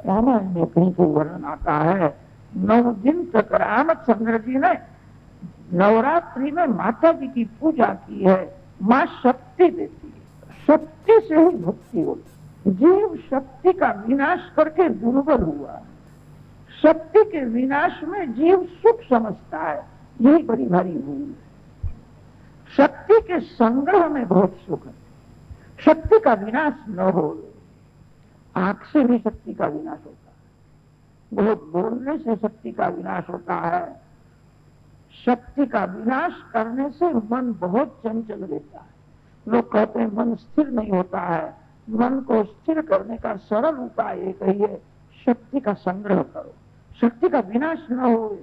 रामायण में कहीं कोई वर्णन आता है, 9 दिन तक रामचंद्र जी ने नवरात्रि में माता जी की पूजा की है। माँ शक्ति देती है, शक्ति से ही भक्ति होती। जीव शक्ति का विनाश करके दुर्बल हुआ, शक्ति के विनाश में जीव सुख समझता है, यही बड़ी भारी भूल है। शक्ति के संग्रह में बहुत सुख है, शक्ति का विनाश न हो। आंख से भी शक्ति का विनाश होता है, बहुत बोलने से शक्ति का विनाश होता है। शक्ति का विनाश करने से मन बहुत चंचल रहता है। लोग कहते हैं मन स्थिर नहीं होता है। मन को स्थिर करने का सरल उपाय एक ही है, शक्ति का संग्रह करो, शक्ति का विनाश न हो।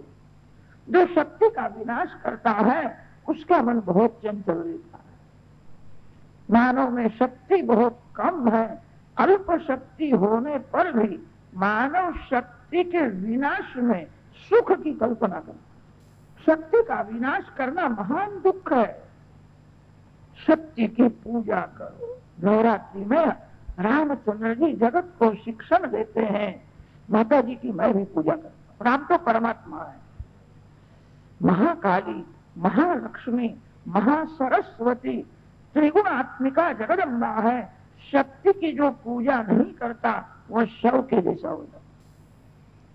जो शक्ति का विनाश करता है उसका मन बहुत चंचल रहता है। मानव में शक्ति बहुत कम है, अल्प शक्ति होने पर भी मानव शक्ति के विनाश में सुख की कल्पना करता है। शक्ति का विनाश करना महान दुख है। शक्ति की पूजा करो। नवरात्रि में रामचंद्र जी जगत को शिक्षण देते हैं। माता जी की मैं भी पूजा करता हूं। राम तो परमात्मा है। महाकाली, महालक्ष्मी, महासरस्वती, त्रिगुणात्मिका जगदम्बा है। शक्ति की जो पूजा नहीं करता वह शव के जैसा हो जाता।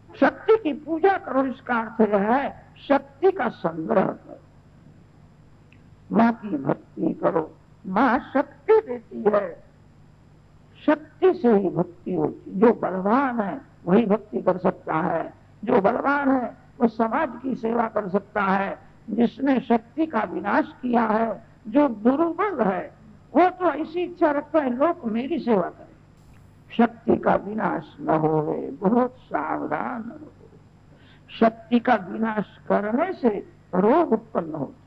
शक्ति की पूजा करो, इसका अर्थ यह है शक्ति का संग्रह करो, माँ की भक्ति करो। माँ शक्ति देती है, शक्ति से ही भक्ति होती। जो बलवान है वही भक्ति कर सकता है, जो बलवान है वो समाज की सेवा कर सकता है। जिसने शक्ति का विनाश किया है, जो दुर्बल है, वो तो ऐसी इच्छा रखता है लोग मेरी सेवा करें। शक्ति का विनाश न होवे, बहुत सावधान रहो। शक्ति का विनाश करने से रोग उत्पन्न होते,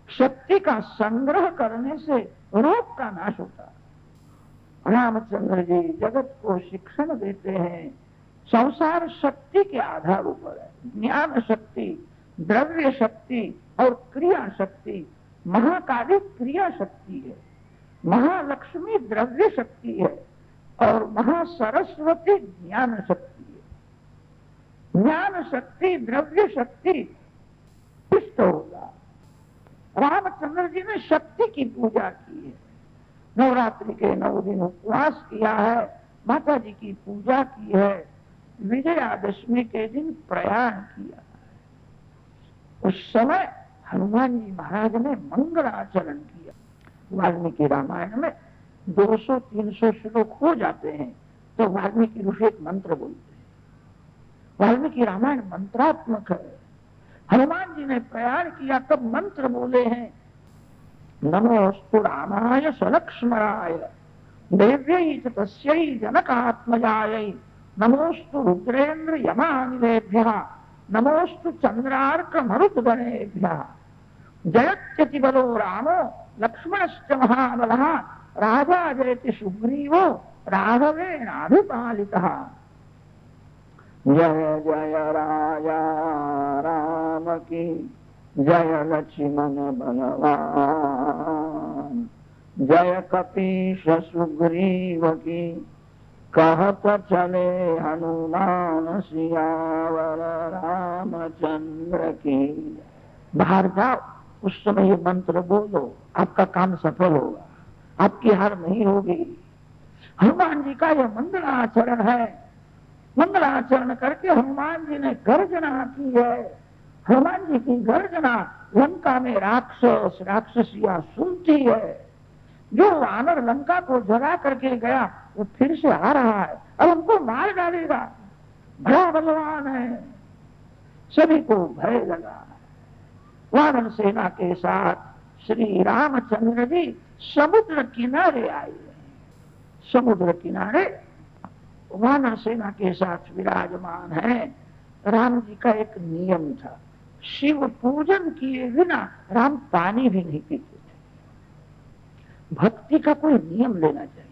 शक्ति का संग्रह करने से रोग का नाश होता है। रामचंद्र जी जगत को शिक्षण देते हैं। संसार शक्ति के आधार पर है। ज्ञान शक्ति, द्रव्य शक्ति और क्रिया शक्ति। महाकाली क्रिया शक्ति है, महालक्ष्मी द्रव्य शक्ति है और महासरस्वती ज्ञान शक्ति है। ज्ञान शक्ति, द्रव्य शक्ति इष्ट होगा। रामचंद्र जी ने शक्ति की पूजा की है। नवरात्रि के 9 दिन उपवास किया है, माता जी की पूजा की है, विजयादशमी के दिन प्रयाण किया है। उस समय हनुमान जी महाराज ने मंगलाचरण किया। वाल्मीकि रामायण में 200-300 श्लोक हो जाते हैं तो वाल्मीकि ऋषि एक मंत्र बोलते हैं। वाल्मीकि रामायण मंत्रात्मक है। हनुमान जी ने प्रयाण किया तब मंत्र बोले हैं, नमोस्तु रामाय सलक्ष्मणाय देव्यै च तस्यै जनकात्मजायै नमोस्तु रुद्रेन्द्र यमानिलेभ्यः नमोस्तु चंद्रार्क मरुद्गणेभ्यः जयत्यति बलो रामो लक्ष्मणश्च महाबलः राजा जयति सुग्रीवो राघवेणाभिपालितः। जय जय राजा राम की जय लक्ष्मण बलवान, जय कपीश सुग्रीव की कहत चले हनुमान सियावर रामचंद्र की। बाहर जाओ, उस समय ये मंत्र बोलो, आपका काम सफल होगा, आपकी हार नहीं होगी। हनुमान जी का यह मंगलाचरण है। मंगलाचरण करके हनुमान जी ने गर्जना की है। हनुमान जी की गर्जना लंका में राक्षस राक्षसियां सुनती है। जो वानर लंका को जला करके गया वो फिर से आ रहा है और उनको मार डालेगा। बड़ा बलवान है, सभी को भय लगा। वानर सेना के साथ श्री रामचंद्र जी समुद्र किनारे आए। समुद्र किनारे वानर सेना के साथ विराजमान है। राम जी का एक नियम था, शिव पूजन किए बिना राम पानी भी नहीं पीते थे। भक्ति का कोई नियम लेना चाहिए।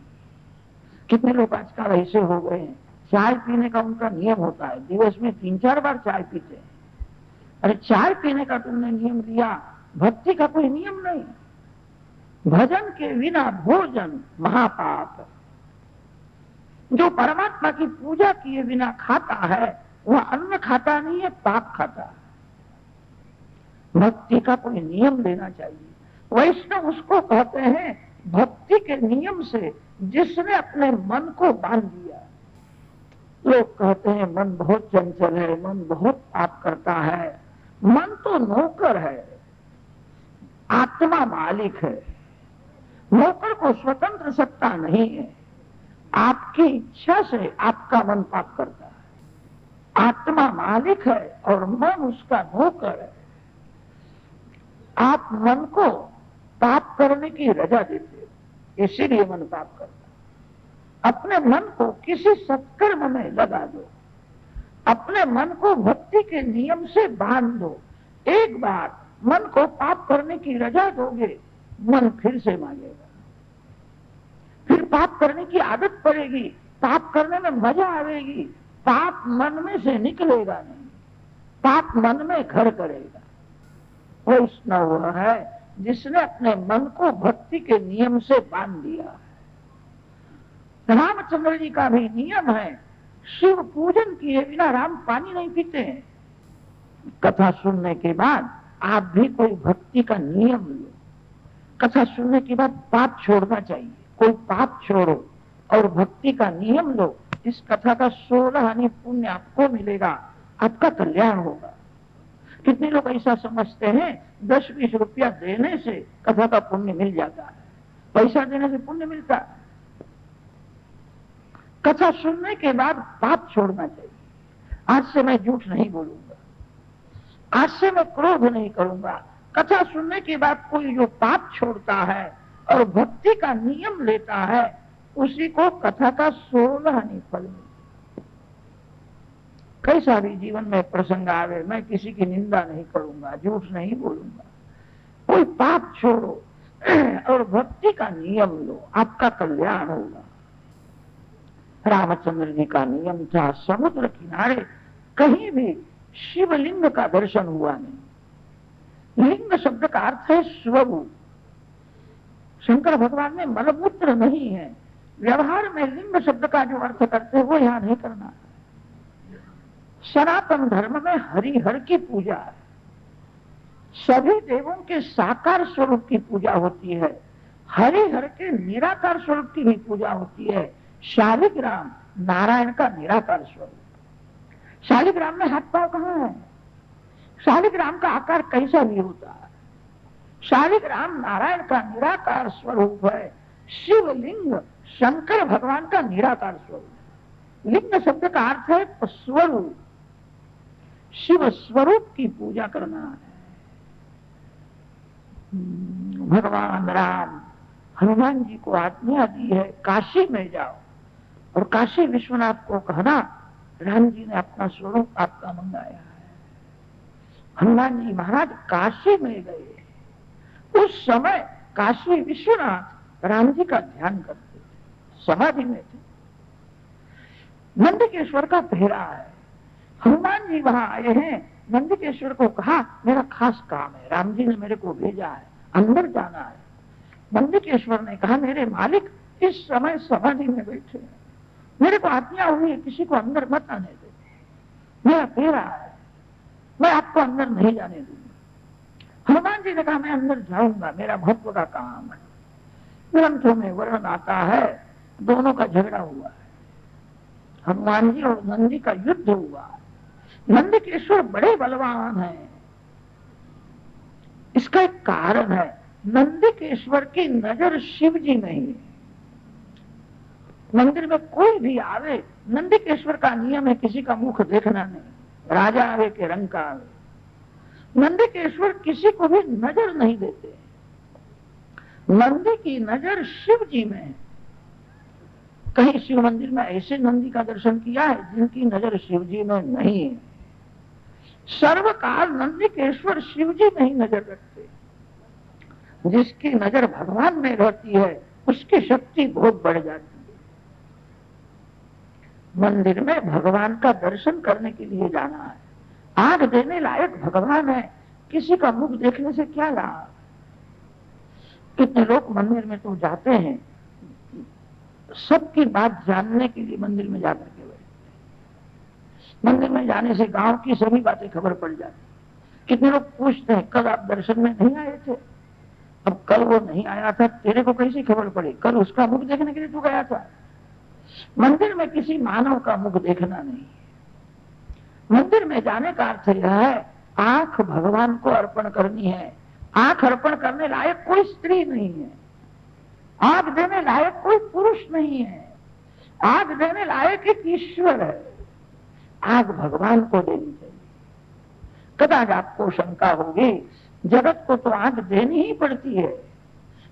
कितने लोग आजकल ऐसे हो गए हैं, चाय पीने का उनका नियम होता है, दिवस में 3-4 बार चाय पीते हैं। अरे चाय पीने का तुमने नियम लिया, भक्ति का कोई नियम नहीं। भजन के बिना भोजन महापाप। जो परमात्मा की पूजा किए बिना खाता है वह अन्न खाता नहीं है, पाप खाता है। भक्ति का कोई नियम लेना चाहिए। वैष्णव उसको कहते हैं भक्ति के नियम से जिसने अपने मन को बांध दिया। लोग कहते हैं मन बहुत चंचल है, मन बहुत पाप करता है। मन तो नौकर है, आत्मा मालिक है। नौकर को स्वतंत्र सत्ता नहीं है। आपकी इच्छा से आपका मन पाप करता है। आत्मा मालिक है और मन उसका नौकर है। आप मन को पाप करने की रजा देते, इसीलिए मन पाप करता है। अपने मन को किसी सत्कर्म में लगा दो, अपने मन को भक्ति के नियम से बांध दो। एक बार मन को पाप करने की रजा दोगे, मन फिर से मांगेगा, फिर पाप करने की आदत पड़ेगी, पाप करने में मजा आएगी। पाप मन में से निकलेगा नहीं, पाप मन में घर करेगा। वैष्णव वह है जिसने अपने मन को भक्ति के नियम से बांध दिया है। रामचंद्र जी का भी नियम है, शिव पूजन किए बिना राम पानी नहीं पीते हैं। कथा सुनने के बाद आप भी कोई भक्ति का नियम लो। कथा सुनने के बाद पाप छोड़ना चाहिए, कोई पाप छोड़ो और भक्ति का नियम लो। इस कथा का 16 आने पुण्य आपको मिलेगा, आपका कल्याण होगा। कितने लोग ऐसा समझते हैं 10-20 रुपया देने से कथा का पुण्य मिल जाता है, पैसा देने से पुण्य मिलता है। कथा सुनने के बाद पाप छोड़ना चाहिए। आज से मैं झूठ नहीं बोलूंगा, आज से मैं क्रोध नहीं करूंगा। कथा सुनने के बाद कोई जो पाप छोड़ता है और भक्ति का नियम लेता है, उसी को कथा का 16 आने फल मिलता। कैसा भी जीवन में प्रसंग आवे, मैं किसी की निंदा नहीं करूंगा, झूठ नहीं बोलूंगा। कोई पाप छोड़ो और भक्ति का नियम लो, आपका कल्याण होगा। रामचंद्र जी का नियम था, समुद्र किनारे कहीं भी शिवलिंग का दर्शन हुआ नहीं। लिंग शब्द का अर्थ है स्वरूप। शंकर भगवान में मलमूत्र नहीं है। व्यवहार में लिंग शब्द का जो अर्थ करते हैं वो यहां नहीं करना। सनातन धर्म में हरिहर की पूजा है, सभी देवों के साकार स्वरूप की पूजा होती है, हरिहर के निराकार स्वरूप की भी पूजा होती है। शालिग्राम नारायण का निराकार स्वरूप। शालिग्राम में हाथ पांव कहां है? शालिग्राम का आकार कैसा भी होता है। शालिग्राम नारायण का निराकार स्वरूप है। शिवलिंग शंकर भगवान का निराकार स्वरूप। लिंग शब्द का अर्थ है स्वरूप। शिव स्वरूप की पूजा करना है। भगवान राम हनुमान जी को आज्ञा दी है काशी में जाओ, और काशी विश्वनाथ को कहना राम जी ने अपना स्वरूप आपका मंगाया है। हनुमान जी महाराज काशी में गए। उस समय काशी विश्वनाथ राम जी का ध्यान करते थे, समाधि में थे। नंदिकेश्वर का फेरा है, हनुमान जी वहां आए हैं। नंदिकेश्वर को कहा मेरा खास काम है, राम जी ने मेरे को भेजा है, अंदर जाना है। नंदिकेश्वर ने कहा मेरे मालिक इस समय समाधि में बैठे हैं, मेरे को आज्ञा हुई है किसी को अंदर मत आने दे, मेरा फेरा है, मैं आपको अंदर नहीं जाने दूंगा। हनुमान जी ने कहा मैं अंदर जाऊंगा, मेरा महत्व का काम है। ग्रंथों में वर्णन आता है दोनों का झगड़ा हुआ है, हनुमान जी और नंदी का युद्ध हुआ। नंदिकेश्वर बड़े बलवान हैं। इसका एक कारण है, नंदिकेश्वर की नजर शिव जी नहीं है। मंदिर में कोई भी आवे, नंदिकेश्वर का नियम है किसी का मुख देखना नहीं, राजा आवे के रंग का आवे। नंदिकेश्वर किसी को भी नजर नहीं देते। नंदी की नजर शिव जी में है। कहीं शिव मंदिर में ऐसे नंदी का दर्शन किया है जिनकी नजर शिव जी में नहीं है। सर्वकाल नंदिकेश्वर शिव जी में ही नजर रखते। जिसकी नजर भगवान में रहती है उसकी शक्ति बहुत बढ़ जाती है। मंदिर में भगवान का दर्शन करने के लिए जाना है। आंख देने लायक भगवान है, किसी का मुख देखने से क्या लाभ। कितने लोग मंदिर में तो जाते हैं, सबकी बात जानने के लिए मंदिर में जाकर के बैठते हैं। मंदिर में जाने से गांव की सभी बातें खबर पड़ जाती। कितने लोग पूछते हैं कल आप दर्शन में नहीं आए थे, अब कल वो नहीं आया था, तेरे को कैसी खबर पड़ी? कल उसका मुख देखने के लिए तू गया था। मंदिर में किसी मानव का मुख देखना नहीं है। मंदिर में जाने का अर्थ यह है, आंख भगवान को अर्पण करनी है। आंख अर्पण करने लायक कोई स्त्री नहीं है, आंख देने लायक कोई पुरुष नहीं है, आंख देने लायक एक ईश्वर है। आंख भगवान को देनी चाहिए। कदाच आपको शंका होगी, जगत को तो आंख देनी ही पड़ती है,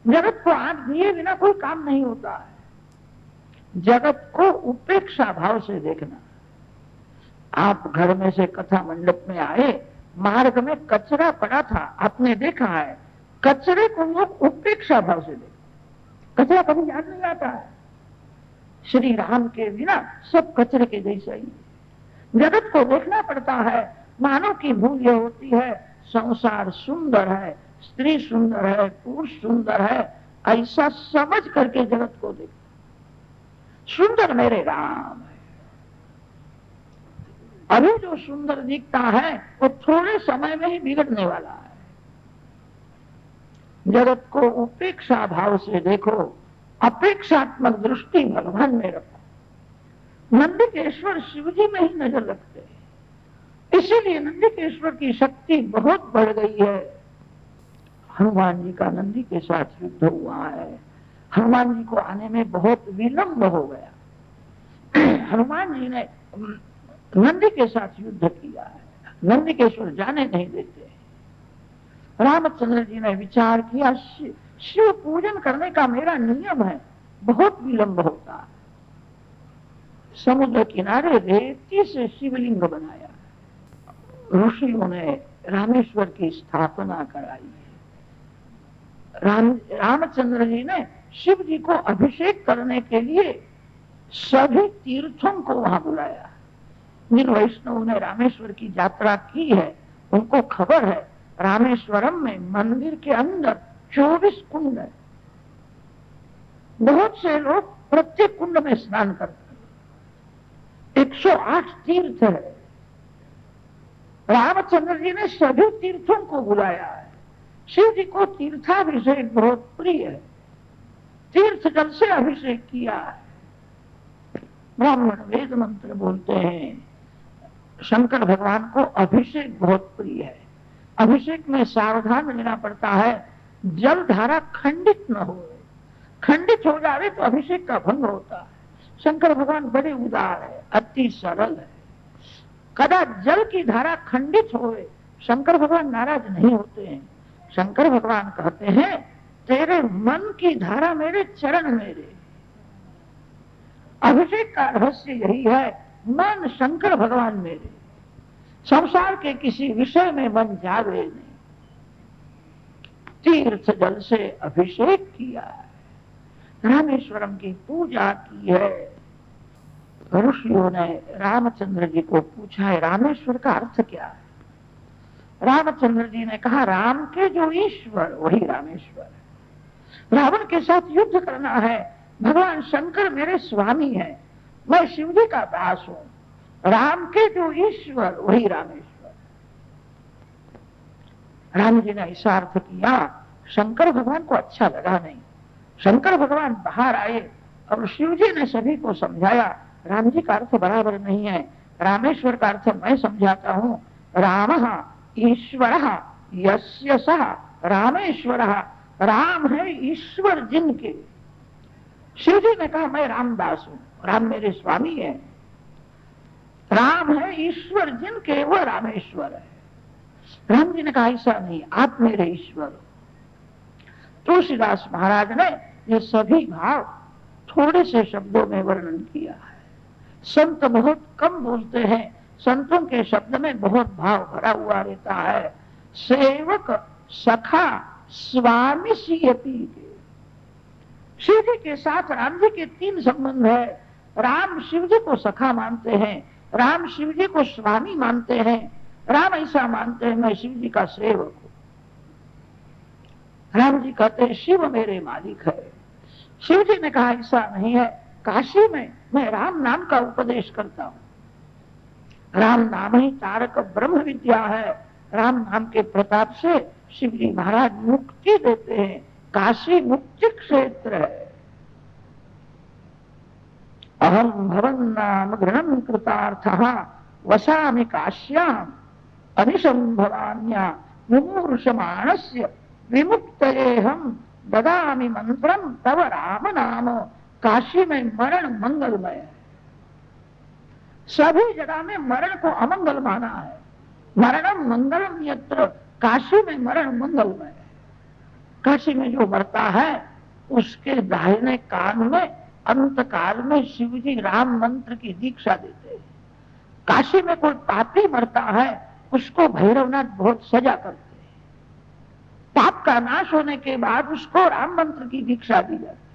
जगत को आंख दिए बिना कोई काम नहीं होता है। जगत को उपेक्षा भाव से देखना। आप घर में से कथा मंडप में आए, मार्ग में कचरा पड़ा था, आपने देखा है, कचरे को लोग उपेक्षा भाव से देखते। कचरा कभी याद नहीं आता है। श्री राम के बिना सब कचरे के जैसा ही। जगत को देखना पड़ता है। मानव की भूल यह होती है, संसार सुंदर है, स्त्री सुंदर है, पुरुष सुंदर है, ऐसा समझ करके जगत को देखता। सुंदर मेरे राम है। अभी जो सुंदर दिखता है वो थोड़े समय में ही बिगड़ने वाला है। जगत को उपेक्षा भाव से देखो, अपेक्षात्मक दृष्टि भगवान में रखो। नंदिकेश्वर शिव जी में ही नजर रखते हैं, इसीलिए नंदिकेश्वर की शक्ति बहुत बढ़ गई है। हनुमान जी का नंदी के साथ युद्ध हुआ है। हनुमान जी को आने में बहुत विलंब हो गया। हनुमान जी ने नंदी के साथ युद्ध किया है, नंदिकेश्वर जाने नहीं देते। रामचंद्र जी ने विचार किया, शिव पूजन करने का मेरा नियम है, बहुत विलंब होता है। समुद्र किनारे रेती से शिवलिंग बनाया। ऋषियों ने रामेश्वर की स्थापना कराई है। रामचंद्र जी ने शिव जी को अभिषेक करने के लिए सभी तीर्थों को वहां बुलाया। जिन वैष्णवों ने रामेश्वर की यात्रा की है उनको खबर है, रामेश्वरम में मंदिर के अंदर 24 कुंड है। बहुत से लोग प्रत्येक कुंड में स्नान करते हैं। 108 तीर्थ है। रामचंद्र जी ने सभी तीर्थों को बुलाया है। शिव जी को तीर्थाभिषेक बहुत प्रिय है, तीर्थ जल से अभिषेक किया है। ब्राह्मण वेद मंत्र बोलते हैं। शंकर भगवान को अभिषेक बहुत प्रिय है। अभिषेक में सावधान रहना पड़ता है, जल धारा खंडित न हो। खंडित हो जाए तो अभिषेक का भंग होता है। शंकर भगवान बड़े उदार है, अति सरल है। कदाच जल की धारा खंडित होए, शंकर भगवान नाराज नहीं होते हैं। शंकर भगवान कहते हैं, तेरे मन की धारा मेरे चरण मेरे। अभिषेक का रहस्य यही है, मन शंकर भगवान मेरे। संसार के किसी विषय में मन जावे नहीं। तीर्थ जल से अभिषेक किया है, रामेश्वरम की पूजा की है। ऋषियों ने रामचंद्र जी को पूछा है, रामेश्वर का अर्थ क्या है? रामचंद्र जी ने कहा, राम के जो ईश्वर वही रामेश्वर है। रावण के साथ युद्ध करना है, भगवान शंकर मेरे स्वामी है, मैं शिव जी का दास हूं। राम के जो ईश्वर वही रामेश्वर। राम जी ने ऐसा अर्थ किया। शंकर भगवान को अच्छा लगा नहीं। शंकर भगवान बाहर आए और शिव जी ने सभी को समझाया, राम जी का अर्थ बराबर नहीं है, रामेश्वर का अर्थ मैं समझाता हूं। रामः ईश्वरः यस्य सः रामेश्वरः। राम है ईश्वर जिनके। शिव जी ने कहा, मैं रामदास हूं, राम मेरे स्वामी है। राम है ईश्वर जिनके, वह रामेश्वर है। राम जी ने कहा, ऐसा नहीं, आप मेरे ईश्वर हो। तुलसीदास महाराज ने ये सभी भाव थोड़े से शब्दों में वर्णन किया है। संत बहुत कम बोलते हैं, संतों के शब्द में बहुत भाव भरा हुआ रहता है। सेवक सखा स्वामी सियति के। शिव जी के साथ राम जी के 3 संबंध है। राम शिव जी को सखा मानते हैं, राम शिव जी को स्वामी मानते हैं। राम ऐसा मानते हैं, मैं शिव जी का सेवक हूं। राम जी कहते शिव मेरे मालिक है। शिव जी ने कहा ऐसा नहीं है, काशी में मैं राम नाम का उपदेश करता हूं। राम नाम ही तारक ब्रह्म विद्या है। राम नाम के प्रताप से शिव जी महाराज मुक्ति देते हैं। काशी मुक्ति क्षेत्र है। अहम भवन नाम घृणम कृतार्थः वसामि काश्याम अनिशम भवान्या मुमूर्षमाणस्य विमुक्तयेहम ददामि मंत्रम तव राम नाम। काशी में मरण मंगलमय है। सभी जगह में मरण को अमंगल माना है। मरणम मंगलम यत्र, काशी में मरण मंगलमय है। काशी में जो मरता है उसके दाहिने कान में अंत काल में शिव जी राम मंत्र की दीक्षा देते हैं। काशी में कोई पापी मरता है उसको भैरवनाथ बहुत सजा करते हैं। पाप का नाश होने के बाद उसको राम मंत्र की दीक्षा दी जाती है।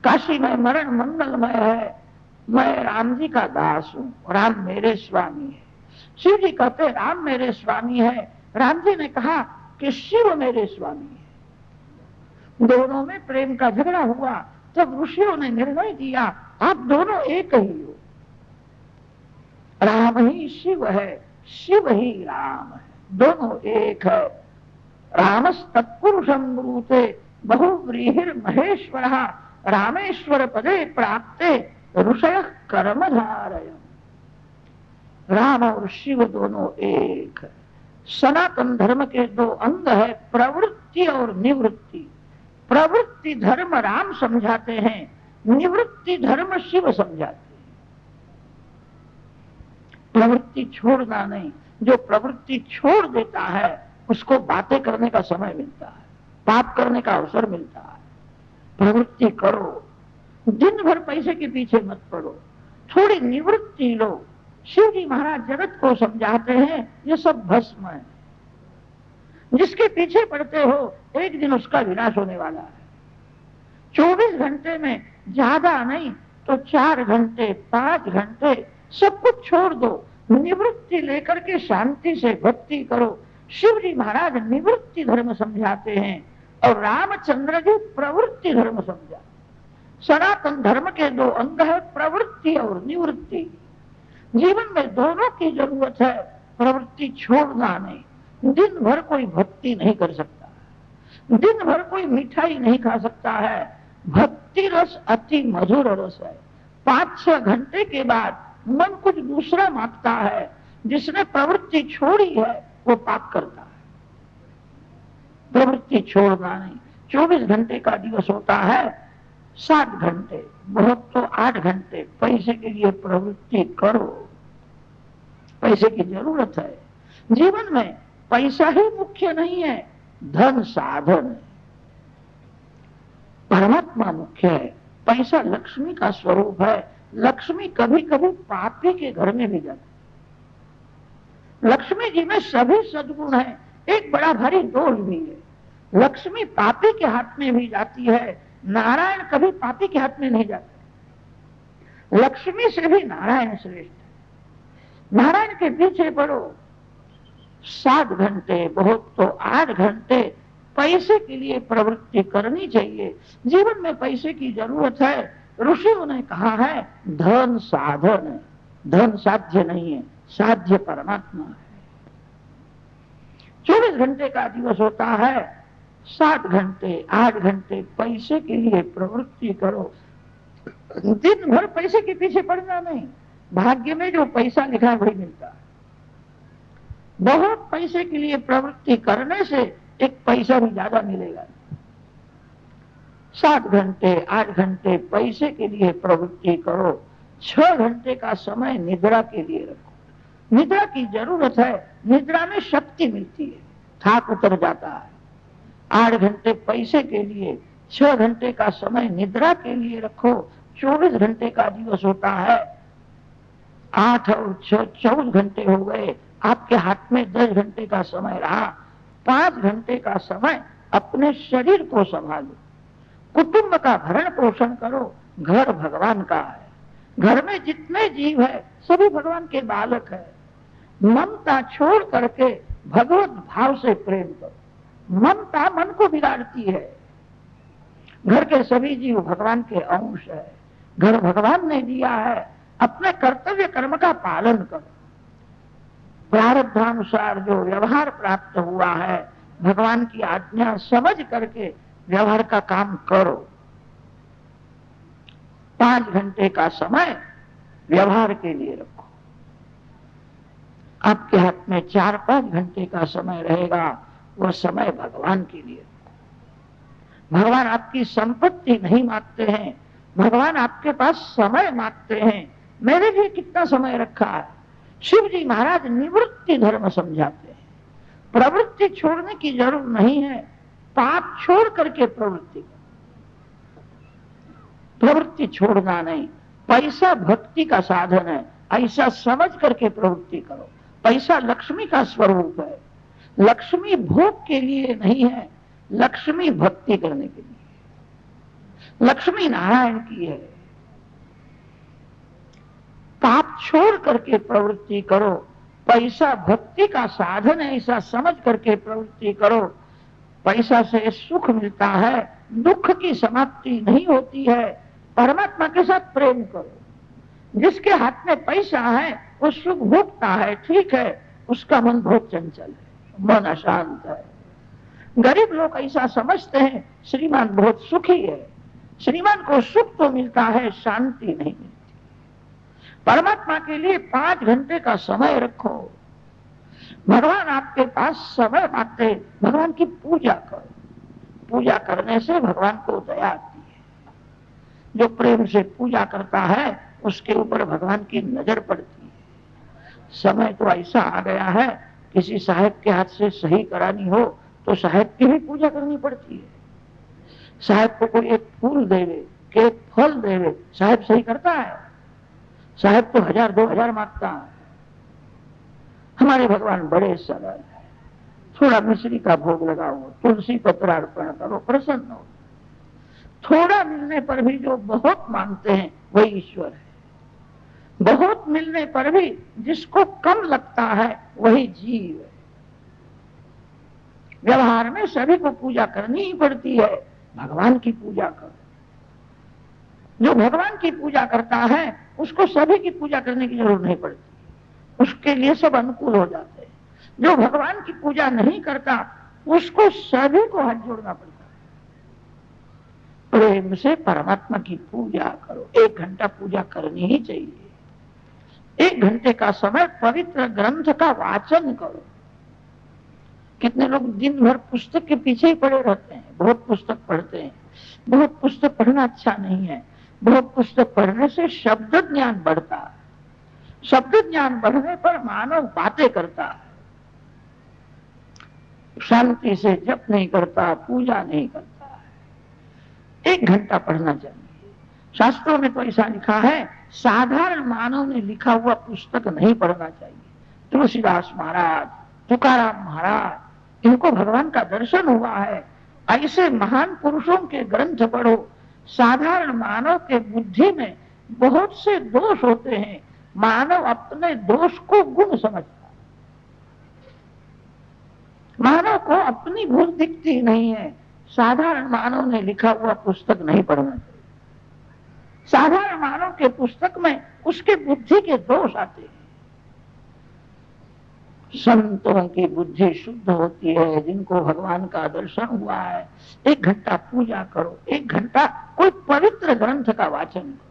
काशी में मरण मंगलमय है। मैं राम जी का दास हूं, राम मेरे स्वामी है। शिव जी कहते राम मेरे स्वामी है। राम जी ने कहा कि शिव मेरे स्वामी है। दोनों में प्रेम का झगड़ा हुआ तब ऋषियों ने निर्णय दिया आप दोनों एक ही हो। राम ही शिव है, शिव ही राम है, दोनों एक है। रामस तत्पुरुषम ब्रूते बहुव्रीहिर महेश्वर रामेश्वर पदे प्राप्ते ऋषय कर्मधारय। राम और शिव दोनों एक है। सनातन धर्म के दो अंग है, प्रवृत्ति और निवृत्ति। प्रवृत्ति धर्म राम समझाते हैं, निवृत्ति धर्म शिव समझाते हैं। प्रवृत्ति छोड़ना नहीं, जो प्रवृत्ति छोड़ देता है उसको बातें करने का समय मिलता है, पाप करने का अवसर मिलता है। प्रवृत्ति करो, दिन भर पैसे के पीछे मत पड़ो, थोड़ी निवृत्ति लो। शिव जी महाराज जगत को समझाते हैं ये सब भस्म है। जिसके पीछे पड़ते हो एक दिन उसका विनाश होने वाला है। 24 घंटे में ज्यादा नहीं तो 4 घंटे 5 घंटे सब कुछ छोड़ दो, निवृत्ति लेकर के शांति से भक्ति करो। शिव जी महाराज निवृत्ति धर्म समझाते हैं और रामचंद्र जी प्रवृत्ति धर्म समझाते। सनातन धर्म के दो अंग है, प्रवृत्ति और निवृत्ति। जीवन में दोनों की जरूरत है। प्रवृत्ति छोड़ना नहीं। दिन भर कोई भक्ति नहीं कर सकता, दिन भर कोई मिठाई नहीं खा सकता है। भक्ति रस अति मधुर रस है। 5-6 घंटे के बाद मन कुछ दूसरा मांगता है। जिसने प्रवृत्ति छोड़ी है वो पाप करता है। प्रवृत्ति छोड़ना नहीं। 24 घंटे का दिवस होता है, 7 घंटे बहुत तो 8 घंटे पैसे के लिए प्रवृत्ति करो। पैसे की जरूरत है। जीवन में पैसा ही मुख्य नहीं है, धन साधन है। परमात्मा मुख्य है। पैसा लक्ष्मी का स्वरूप है। लक्ष्मी कभी कभी पापी के घर में भी जाती है। लक्ष्मी जी में सभी सद्गुण है, एक बड़ा भारी दोष भी है। लक्ष्मी पापी के हाथ में भी जाती है, नारायण कभी पापी के हाथ में नहीं जाते। लक्ष्मी से भी नारायण श्रेष्ठ है। नारायण के पीछे पड़ो। 7 घंटे बहुत तो 8 घंटे पैसे के लिए प्रवृत्ति करनी चाहिए। जीवन में पैसे की जरूरत है। ऋषियों ने कहा है धन साधन है, धन साध्य नहीं है, साध्य परमात्मा है। 24 घंटे का दिवस होता है, 7 घंटे 8 घंटे पैसे के लिए प्रवृत्ति करो। दिन भर पैसे के पीछे पड़ना नहीं। भाग्य में जो पैसा लिखा है वही मिलता है। बहुत पैसे के लिए प्रवृत्ति करने से एक पैसा भी ज्यादा मिलेगा। 7 घंटे 8 घंटे पैसे के लिए प्रवृत्ति करो। 6 घंटे का समय निद्रा के लिए रखो। निद्रा की जरूरत है। निद्रा में शक्ति मिलती है, थाक उतर जाता है। 8 घंटे पैसे के लिए, 6 घंटे का समय निद्रा के लिए रखो। 24 घंटे का दिवस होता है, 8 और 6 24 घंटे हो गए। आपके हाथ में 10 घंटे का समय रहा। 5 घंटे का समय अपने शरीर को संभालो, कुटुंब का भरण पोषण करो। घर भगवान का है। घर में जितने जीव है सभी भगवान के बालक है। ममता छोड़ करके भगवत भाव से प्रेम करो। ममता मन को बिगाड़ती है। घर के सभी जीव भगवान के अंश है, घर भगवान ने दिया है, अपने कर्तव्य कर्म का पालन करो। प्रारब्धानुसार जो व्यवहार प्राप्त हुआ है, भगवान की आज्ञा समझ करके व्यवहार का काम करो। 5 घंटे का समय व्यवहार के लिए रखो। आपके हाथ में 4-5 घंटे का समय रहेगा, वह समय भगवान के लिए रखो। भगवान आपकी संपत्ति नहीं मांगते हैं, भगवान आपके पास समय मांगते हैं। मेरे लिए कितना समय रखा है। शिव जी महाराज निवृत्ति धर्म समझाते हैं, प्रवृत्ति छोड़ने की जरूरत नहीं है, पाप छोड़ करके प्रवृत्ति करो। प्रवृत्ति छोड़ना नहीं, पैसा भक्ति का साधन है, ऐसा समझ करके प्रवृत्ति करो। पैसा लक्ष्मी का स्वरूप है, लक्ष्मी भोग के लिए नहीं है, लक्ष्मी भक्ति करने के लिए। लक्ष्मी नारायण की है। पाप छोड़ करके प्रवृत्ति करो, पैसा भक्ति का साधन है, ऐसा समझ करके प्रवृत्ति करो। पैसा से सुख मिलता है, दुख की समाप्ति नहीं होती है। परमात्मा के साथ प्रेम करो। जिसके हाथ में पैसा है वो सुख भोगता है, ठीक है, उसका मन बहुत चंचल है, मन अशांत है। गरीब लोग ऐसा समझते हैं श्रीमान बहुत सुखी है, श्रीमान को सुख तो मिलता है, शांति नहीं मिलती। परमात्मा के लिए 5 घंटे का समय रखो। भगवान आपके पास समय मांगते, भगवान की पूजा करो। पूजा करने से भगवान को दया आती है। जो प्रेम से पूजा करता है उसके ऊपर भगवान की नजर पड़ती है। समय तो ऐसा आ गया है, किसी साहब के हाथ से सही करानी हो तो साहब की भी पूजा करनी पड़ती है। साहब को कोई एक फूल देवे कि एक फल देवे, साहब सही करता है? साहब तो 1000-2000 मांगता है। हमारे भगवान बड़े सरल है। थोड़ा मिश्री का भोग लगाओ, तुलसी पत्र अर्पण करो, प्रसन्न हो। थोड़ा मिलने पर भी जो बहुत मांगते हैं वही ईश्वर है। बहुत मिलने पर भी जिसको कम लगता है वही जीव है। व्यवहार में सभी को पूजा करनी ही पड़ती है। भगवान की पूजा करो। जो भगवान की पूजा करता है उसको सभी की पूजा करने की जरूरत नहीं पड़ती, उसके लिए सब अनुकूल हो जाते हैं। जो भगवान की पूजा नहीं करता उसको सभी को हाथ जोड़ना पड़ता है। प्रेम से परमात्मा की पूजा करो। 1 घंटा पूजा करनी ही चाहिए। 1 घंटे का समय पवित्र ग्रंथ का वाचन करो। कितने लोग दिन भर पुस्तक के पीछे ही पड़े रहते हैं, बहुत पुस्तक पढ़ते हैं। बहुत पुस्तक पढ़ना अच्छा नहीं है। बहुत पुस्तक पढ़ने से शब्द ज्ञान बढ़ता है। शब्द ज्ञान बढ़ने पर मानव बातें करता है, शांति से जप नहीं करता, पूजा नहीं करता है। 1 घंटा पढ़ना चाहिए। शास्त्रों में तो ऐसा लिखा है, साधारण मानव ने लिखा हुआ पुस्तक नहीं पढ़ना चाहिए। तुलसीदास महाराज, तुकाराम महाराज, इनको भगवान का दर्शन हुआ है। ऐसे महान पुरुषों के ग्रंथ पढ़ो। साधारण मानव के बुद्धि में बहुत से दोष होते हैं, मानव अपने दोष को गुण समझता है। मानव को अपनी भूल दिखती नहीं है। साधारण मानव ने लिखा हुआ पुस्तक नहीं पढ़ना चाहिए। साधारण मानव के पुस्तक में उसके बुद्धि के दोष आते हैं। संतों की बुद्धि शुद्ध होती है, जिनको भगवान का दर्शन हुआ है। 1 घंटा पूजा करो, 1 घंटा कोई पवित्र ग्रंथ का वाचन करो।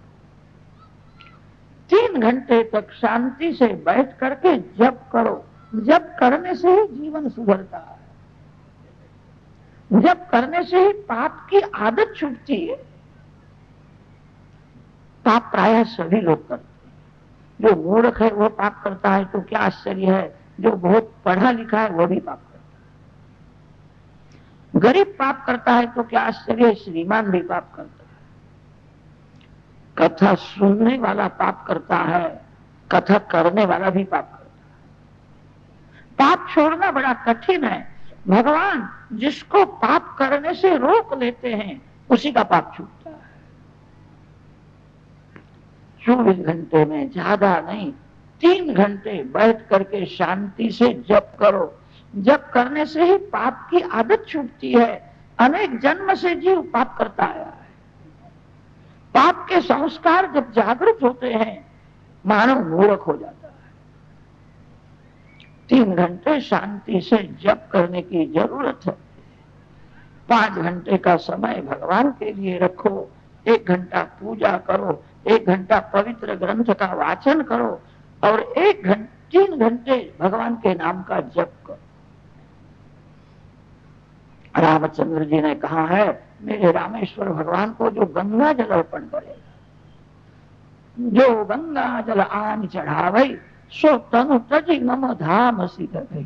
3 घंटे तक शांति से बैठ करके जप करो। जप करने से ही जीवन सुधरता है। जप करने से ही पाप की आदत छूटती है। पाप प्रायः सभी लोग करते हैं। जो मूर्ख है वह पाप करता है तो क्या आश्चर्य है, जो बहुत पढ़ा लिखा है वह भी पाप करता है। गरीब पाप करता है तो क्या आश्चर्य है, श्रीमान भी पाप करता है। कथा सुनने वाला पाप करता है, कथा करने वाला भी पाप करता है। पाप छोड़ना बड़ा कठिन है। भगवान जिसको पाप करने से रोक लेते हैं उसी का पाप छूटता है। 24 घंटे में, ज्यादा नहीं, 3 घंटे बैठ करके शांति से जप करो। जप करने से ही पाप की आदत छूटती है। अनेक जन्म से जीव पाप करता आया है। पाप के संस्कार जब जागृत होते हैं, मानव मूर्ख हो जाता है। 3 घंटे शांति से जप करने की जरूरत है। 5 घंटे का समय भगवान के लिए रखो। 1 घंटा पूजा करो, 1 घंटा पवित्र ग्रंथ का वाचन करो और 3 घंटे भगवान के नाम का जप करो। रामचंद्र जी ने कहा है, मेरे रामेश्वर भगवान को जो गंगा जल अर्पण करेगा, जो गंगा जल आन चढ़ावई, सो तनु तजी मम धाम सीता गई।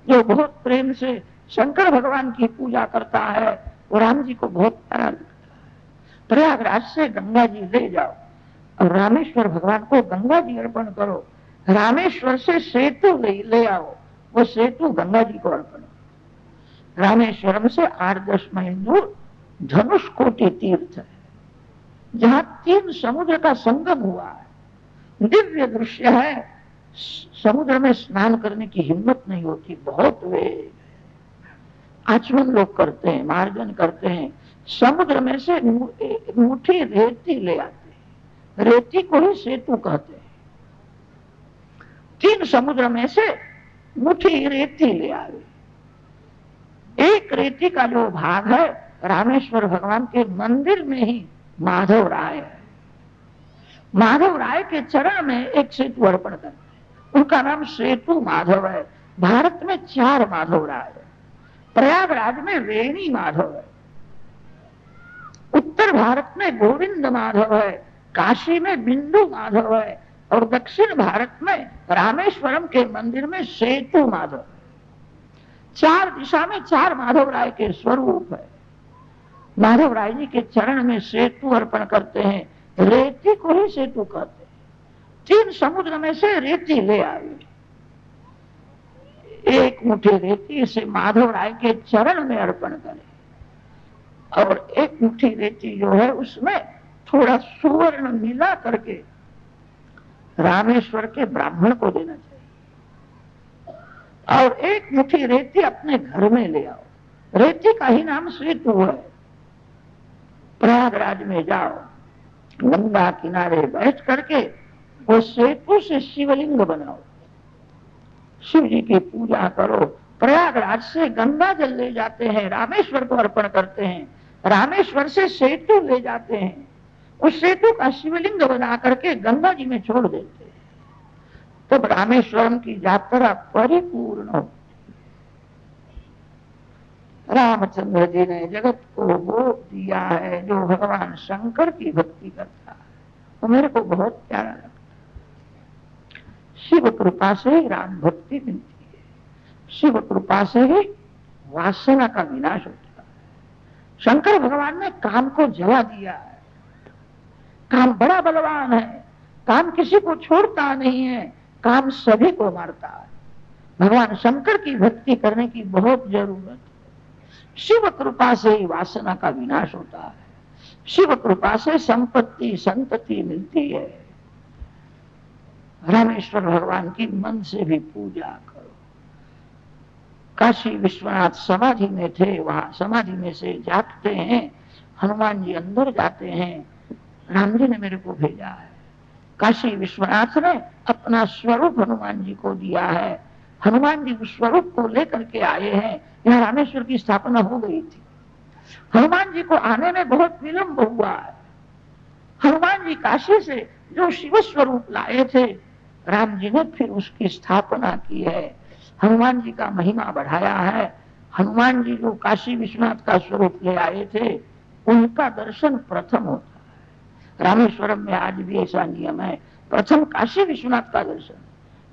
जो बहुत प्रेम से शंकर भगवान की पूजा करता है, वो राम जी को बहुत प्यारा लगता है। प्रयागराज से गंगा जी ले जाओ और रामेश्वर भगवान को गंगा जी अर्पण करो। रामेश्वर से सेतु ले आओ, वो सेतु गंगा जी को अर्पण। रामेश्वरम से 8-10 मील दूर धनुषकोटि तीर्थ है, जहां 3 समुद्र का संगम हुआ है। दिव्य दृश्य है। समुद्र में स्नान करने की हिम्मत नहीं होती, बहुत वेग। आचमन लोग करते हैं, मार्जन करते हैं। समुद्र में से मुट्ठी रेती ले आते हैं, रेती को ही सेतु कहते हैं। 3 समुद्र में से मुट्ठी रेती ले आवे। एक रेती का जो भाग है, रामेश्वर भगवान के मंदिर में ही माधव राय है। माधव राय के चरण में एक सेतु अर्पण करते हैं, उनका नाम सेतु माधव है। भारत में 4 माधव राय है। प्रयागराज में वेणी माधव है, उत्तर भारत में गोविंद माधव है, काशी में बिंदु माधव है और दक्षिण भारत में रामेश्वरम के मंदिर में सेतु माधव है। 4 दिशा में 4 माधव राय के स्वरूप है। माधव राय जी के चरण में सेतु अर्पण करते हैं। रेती को ही सेतु कहते हैं। 3 समुद्र में से रेती ले आई। एक मुट्ठी रेती से माधव राय के चरण में अर्पण करें और एक मुट्ठी रेती जो है उसमें थोड़ा सुवर्ण मिला करके रामेश्वर के ब्राह्मण को देना चाहिए और एक मुट्ठी रेती अपने घर में ले आओ। रेती का ही नाम सेतु है। प्रयागराज में जाओ, गंगा किनारे बैठ करके वो सेतु से शिवलिंग बनाओ, शिव जी की पूजा करो। प्रयागराज से गंगा जल ले जाते हैं, रामेश्वर को अर्पण करते हैं। रामेश्वर से सेतु ले जाते हैं, उस सेतु का शिवलिंग बना करके गंगा जी में छोड़ देते हैं। तब रामेश्वरम की यात्रा परिपूर्ण हो। रामचंद्र जी ने जगत को वो दिया है जो भगवान शंकर की भक्ति करता है, तो मेरे को बहुत प्यारा लगता है। शिव कृपा से ही राम भक्ति मिलती है, शिव कृपा से ही वासना का विनाश होता है। शंकर भगवान ने काम को जला दिया है। काम बड़ा बलवान है, काम किसी को छोड़ता नहीं है, काम सभी को मारता है। भगवान शंकर की भक्ति करने की बहुत जरूरत है। शिव कृपा से ही वासना का विनाश होता है, शिव कृपा से संपत्ति संतति मिलती है। रामेश्वर भगवान की मन से भी पूजा करो। काशी विश्वनाथ समाधि में थे, वहां समाधि में से जागते हैं, हनुमान जी अंदर जाते हैं। राम जी ने मेरे को भेजा है। काशी विश्वनाथ ने अपना स्वरूप हनुमान जी को दिया है। हनुमान जी उस स्वरूप को लेकर के आए हैं। यहाँ रामेश्वर की स्थापना हो गई थी। हनुमान जी को आने में बहुत विलंब हुआ है। हनुमान जी काशी से जो शिव स्वरूप लाए थे, राम जी ने फिर उसकी स्थापना की है। हनुमान जी का महिमा बढ़ाया है। हनुमान जी जो काशी विश्वनाथ का स्वरूप ले आए थे, उनका दर्शन प्रथम होता है। रामेश्वरम में आज भी ऐसा नियम है, प्रथम काशी विश्वनाथ का दर्शन,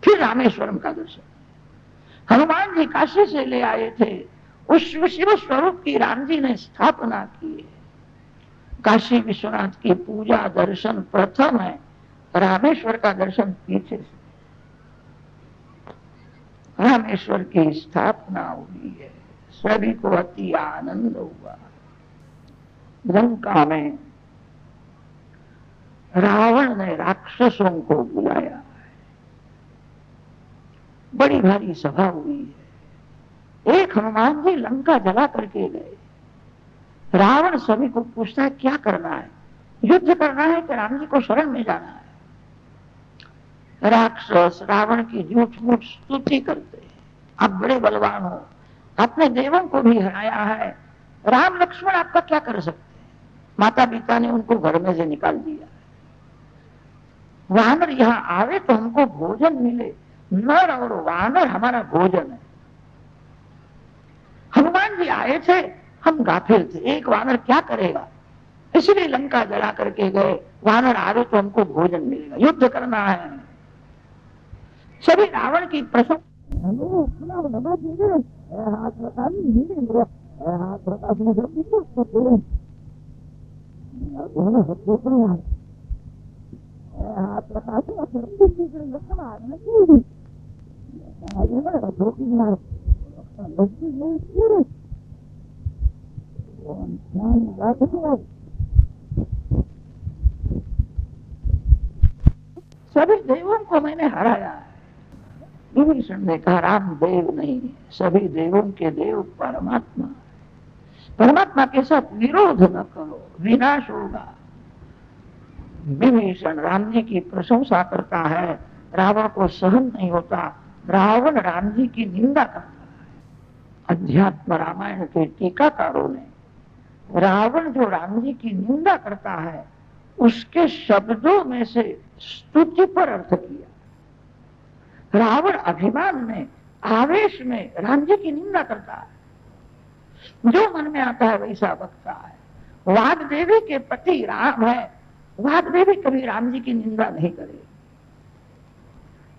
फिर रामेश्वरम का दर्शन। हनुमान जी काशी से ले आए थे, उस शिव स्वरूप की राम जी ने स्थापना की है। काशी विश्वनाथ की पूजा दर्शन प्रथम है, रामेश्वर का दर्शन पीछे से। रामेश्वर की स्थापना हुई है, सभी को अति आनंद हुआ। लंका में रावण ने राक्षसों को बुलाया है, बड़ी भारी सभा हुई है। एक हनुमान जी लंका जला करके गए। रावण सभी को पूछता है क्या करना है, युद्ध करना है कि राम जी को शरण में जाना है। राक्षस रावण की झूठ मूठ स्तुति करते हैं, आप बड़े बलवान हो, आपने देवों को भी हराया है, राम लक्ष्मण आपका क्या कर सकते हैं। माता पिता ने उनको घर में से निकाल दिया। वानर यहां आवे तो हमको भोजन मिले, नर और वानर हमारा भोजन है। हनुमान जी आए थे, हम गाफिल थे, एक वानर क्या करेगा, इसलिए लंका जला करके गए। वानर आवे तो हमको भोजन मिलेगा, युद्ध करना है। सभी रावण की प्रशंसा सभी देवों को मैंने हराया है। विभीषण ने कहा राम देव नहीं, सभी देवों के देव परमात्मा। परमात्मा के साथ विरोध न करो, विनाश होगा। विभीषण राम जी की प्रशंसा करता है, रावण को सहन नहीं होता, रावण राम जी की निंदा करता है। अध्यात्म रामायण के टीकाकारों ने रावण जो राम जी की निंदा करता है उसके शब्दों में से स्तुति पर अर्थ किया। रावण अभिमान में आवेश में राम जी की निंदा करता है, जो मन में आता है वैसा बकता है। वाग देवी के पति राम है, वाग देवी कभी राम जी की निंदा नहीं करेगी।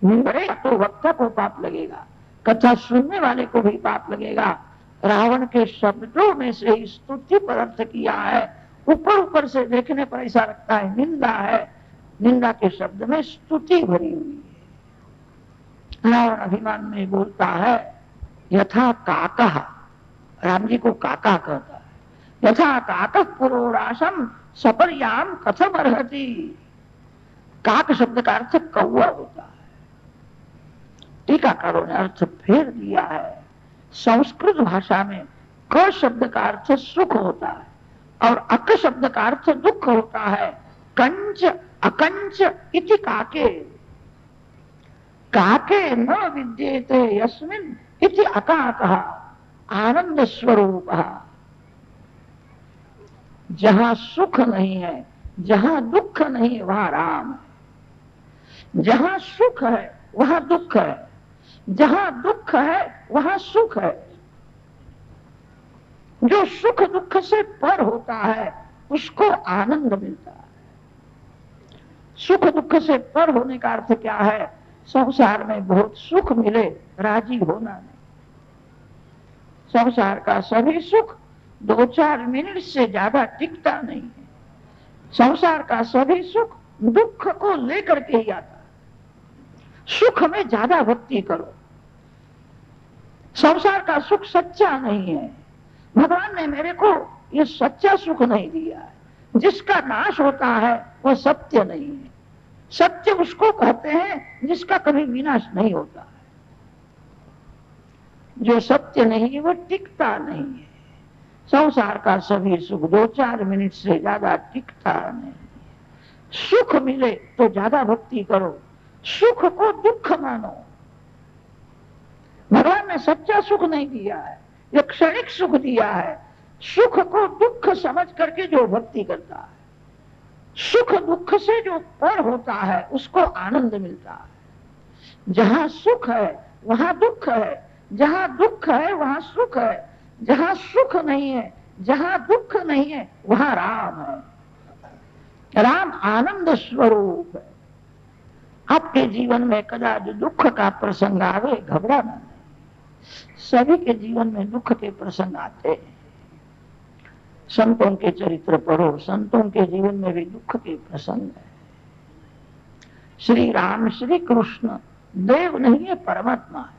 निंदा तो वक्ता को पाप लगेगा, कथा सुनने वाले को भी पाप लगेगा। रावण के शब्दों में से ही स्तुति पर अर्थ किया है। ऊपर ऊपर से देखने पर ऐसा लगता है निंदा है, निंदा के शब्द में स्तुति भरी हुई है। रावण अभिमान में बोलता है यथा काका, राम जी को काका कहता है, यथा काका पुरोराशम सपर्याम कथम अर्हति। काक शब्द का अर्थ कौवा होता है। टीकाकारों ने अर्थ फेर दिया है। संस्कृत भाषा में क शब्द का अर्थ सुख होता है और अक शब्द का अर्थ दुख होता है। कंच अकंच इति काके, काके न विद्येते यस्मिन् इति अकाकः आनंद स्वरूप। जहां सुख नहीं है, जहां दुख नहीं है, वहां राम है। जहां सुख है वहां दुख है, जहां दुख है वहां सुख है। जो सुख दुख से पर होता है उसको आनंद मिलता है। सुख दुख से पर होने का अर्थ क्या है, संसार में बहुत सुख मिले राजी होना नहीं। संसार का सभी सुख 2-4 मिनट से ज्यादा टिकता नहीं है। संसार का सभी सुख दुख को लेकर के ही आता है। सुख में ज्यादा भक्ति करो। संसार का सुख सच्चा नहीं है। भगवान ने मेरे को ये सच्चा सुख नहीं दिया है। जिसका नाश होता है वह सत्य नहीं है। सत्य उसको कहते हैं जिसका कभी विनाश नहीं होता है। जो सत्य नहीं है वह टिकता नहीं है। संसार का सभी सुख 2-4 मिनट से ज्यादा टिकता नहीं। सुख मिले तो ज्यादा भक्ति करो, सुख को दुख मानो। भगवान ने सच्चा सुख नहीं दिया है, यह क्षणिक सुख दिया है। सुख को दुख समझ करके जो भक्ति करता है, सुख दुख से जो पर होता है उसको आनंद मिलता है। जहां सुख है वहां दुख है, जहां दुख है वहां सुख है, जहां सुख नहीं है जहां दुख नहीं है वहां राम है। राम आनंद स्वरूप है। आपके जीवन में कदाच दुख का प्रसंग आवे, घबराना नहीं। सभी के जीवन में दुख के प्रसंग आते हैं। संतों के चरित्र पढ़ो, संतों के जीवन में भी दुख के प्रसंग है। श्री राम श्री कृष्ण देव नहीं है, परमात्मा है।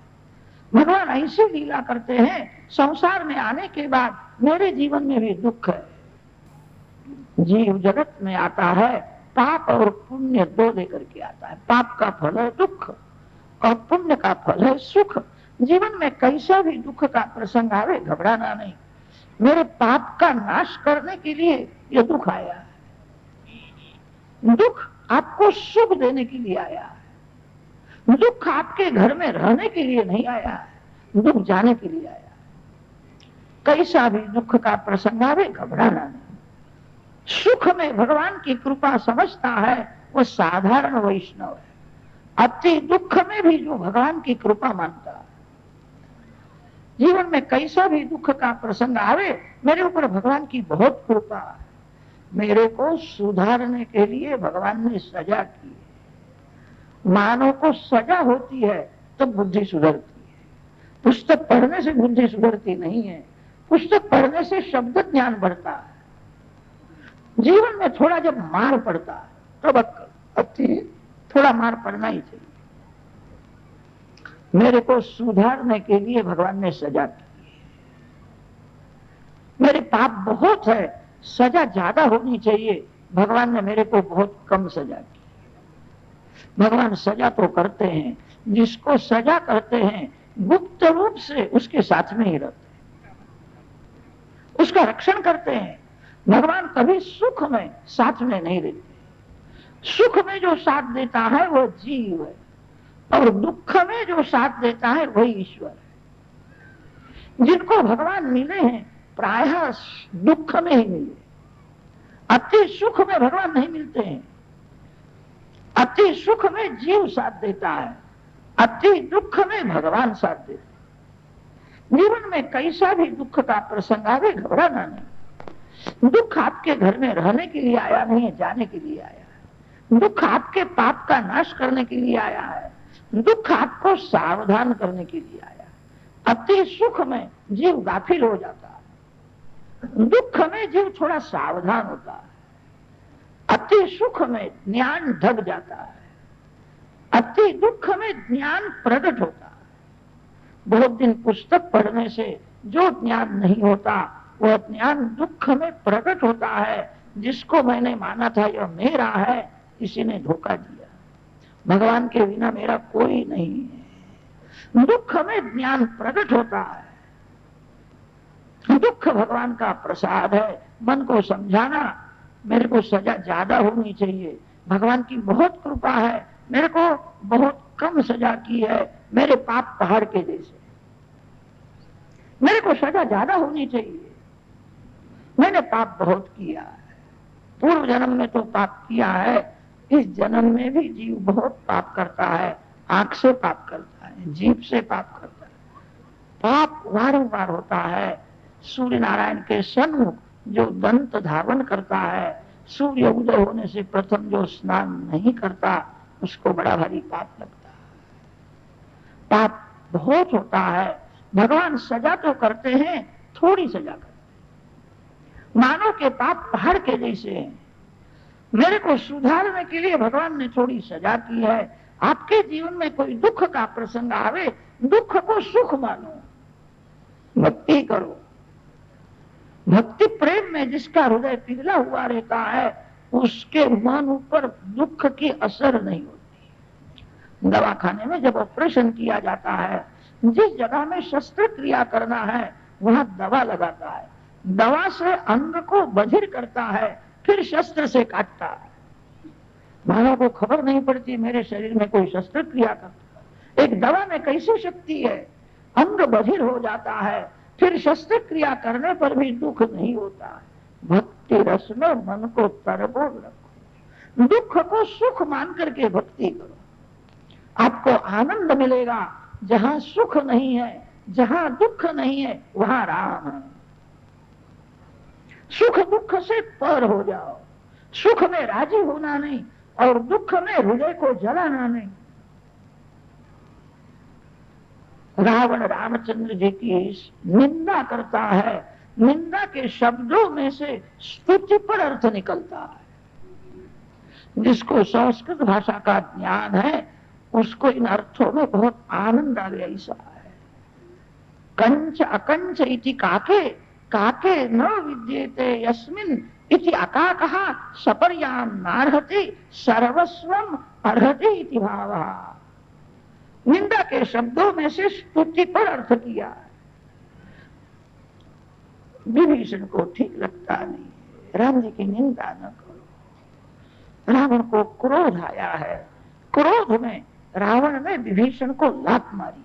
भगवान ऐसी लीला करते हैं, संसार में आने के बाद मेरे जीवन में भी दुख है। जीव जगत में आता है, पाप और पुण्य दो लेकर के आता है। पाप का फल है दुख और पुण्य का फल है सुख। जीवन में कैसा भी दुख का प्रसंग आवे, घबराना नहीं। मेरे पाप का नाश करने के लिए यह दुख आया है। दुख आपको सुख देने के लिए आया है। दुख आपके घर में रहने के लिए नहीं आया है, दुख जाने के लिए आया है। कैसा भी दुख का प्रसंग आवे, घबराना नहीं। सुख में भगवान की कृपा समझता है वो साधारण वैष्णव है। अति दुख में भी जो भगवान की कृपा मानता है, जीवन में कैसा भी दुख का प्रसंग आवे, मेरे ऊपर भगवान की बहुत कृपा है, मेरे को सुधारने के लिए भगवान ने सजा की है। मानव को सजा होती है तो बुद्धि सुधरती है। पुस्तक पढ़ने से बुद्धि सुधरती नहीं है, पुस्तक पढ़ने से शब्द ज्ञान बढ़ता है। जीवन में थोड़ा जब मार पड़ता है तब अति थोड़ा मार पड़ना ही चाहिए। मेरे को सुधारने के लिए भगवान ने सजा की है। मेरे पाप बहुत है, सजा ज्यादा होनी चाहिए, भगवान ने मेरे को बहुत कम सजा की। भगवान सजा तो करते हैं, जिसको सजा करते हैं गुप्त रूप से उसके साथ में ही रहते हैं, उसका रक्षण करते हैं। भगवान कभी सुख में साथ में नहीं रहते। सुख में जो साथ देता है वो जीव है, और दुख में जो साथ देता है वही ईश्वर है। जिनको भगवान मिले हैं प्रायः दुख में ही मिले, अति सुख में भगवान नहीं मिलते हैं। अति सुख में जीव साथ देता है, अति दुख में भगवान साथ देते हैं। जीवन में कैसा भी दुख का प्रसंग आवे, घबराना नहीं। दुख आपके घर में रहने के लिए आया नहीं है, जाने के लिए आया है। दुख आपके पाप का नाश करने के लिए आया है, दुख आपको सावधान करने के लिए आया है। अति सुख में जीव गाफिल हो जाता है, दुख में जीव थोड़ा सावधान होता है। अति सुख में ज्ञान ढक जाता है, अति दुख में ज्ञान प्रकट होता है। बहुत दिन पुस्तक पढ़ने से जो ज्ञान नहीं होता वह ज्ञान दुख में प्रकट होता है। जिसको मैंने माना था यह मेरा है, किसी ने धोखा दिया। भगवान के बिना मेरा कोई नहीं है। दुख में ज्ञान प्रकट होता है। दुख भगवान का प्रसाद है। मन को समझाना, मेरे को सजा ज्यादा होनी चाहिए, भगवान की बहुत कृपा है, मेरे को बहुत कम सजा की है, मेरे पाप पहाड़ के जैसे, मेरे को सजा ज्यादा होनी चाहिए, मैंने पाप बहुत किया है। पूर्व जन्म में तो पाप किया है, इस जन्म में भी जीव बहुत पाप करता है। आंख से पाप करता है, जीभ से पाप करता है, पाप वारंवार होता है। सूर्य नारायण के सन्मुख जो दंत धावन करता है, सूर्य उदय होने से प्रथम जो स्नान नहीं करता, उसको बड़ा भारी पाप लगता है। पाप बहुत होता है। भगवान सजा तो करते हैं, थोड़ी सजा करते हैं। मानव के पाप पहाड़ के जैसे हैं। मेरे को सुधारने के लिए भगवान ने थोड़ी सजा की है। आपके जीवन में कोई दुख का प्रसंग आवे, दुख को सुख मानो, भक्ति करो। भक्ति प्रेम में जिसका हृदय पिघला हुआ रहता है, उसके मन ऊपर दुख की असर नहीं होती। दवाखाने में जब ऑपरेशन किया जाता है, जिस जगह में शस्त्र क्रिया करना है वहां दवा लगाता है, दवा से अंग को बधिर करता है, फिर शस्त्र से काटता है। मानव को खबर नहीं पड़ती मेरे शरीर में कोई शस्त्र क्रिया करता। एक दवा में कैसी शक्ति है, अंग बधिर हो जाता है, फिर शस्त्र क्रिया करने पर भी दुख नहीं होता है। भक्ति रस में मन को तरबोल रखो, दुख को सुख मान करके भक्ति करो, आपको आनंद मिलेगा। जहां सुख नहीं है, जहां दुख नहीं है, वहां राम है। सुख दुख से पर हो जाओ, सुख में राजी होना नहीं और दुख में हृदय को जलाना नहीं। रावण रामचंद्र जी की निंदा करता है, निंदा के शब्दों में से स्तुति पर अर्थ निकलता है। जिसको संस्कृत भाषा का ज्ञान है उसको इन अर्थों में बहुत आनंद आ गया। ऐसा है, कंच अकंच इति काके काके न विद्येते यस्मिन् इति अकाकः सपर्यां नार्हति सर्वस्वम् अर्हति इति भावः। निंदा के शब्दों में से स्तुति पर अर्थ किया। विभीषण को ठीक लगता नहीं, राम जी की निंदा न करो। रावण को क्रोध आया है, क्रोध में रावण ने विभीषण को लात मारी,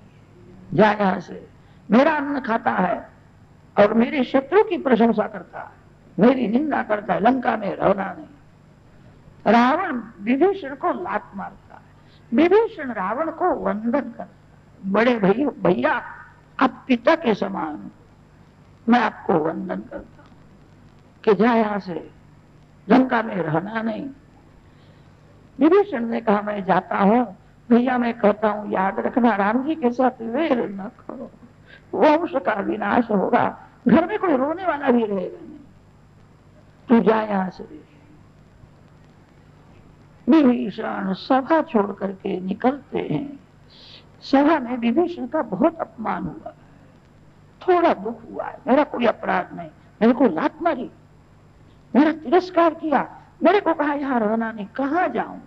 जा यहां से, मेरा अन्न खाता है और मेरे शत्रु की प्रशंसा करता है, मेरी निंदा करता है, लंका में रहना नहीं। रावण विभीषण को लात मारता है, विभीषण रावण को वंदन करता है, बड़े भैया आप पिता के समान, मैं आपको वंदन करता हूं कि जा यहां से, लंका में रहना नहीं। विभीषण ने कहा मैं जाता हूं, भैया मैं कहता हूं याद रखना, राम जी के साथ वैर न करो, वंश का विनाश होगा, घर में कोई रोने वाला भी रहेगा नहीं, तू जा यहां से। विभीषण सभा छोड़ करके निकलते हैं। सभा में विभीषण का बहुत अपमान हुआ, थोड़ा दुख हुआ है, मेरा कोई अपराध नहीं, मेरे को लात मारी, मेरा तिरस्कार किया, मेरे को कहा यहां रहना नहीं, कहां जाऊं।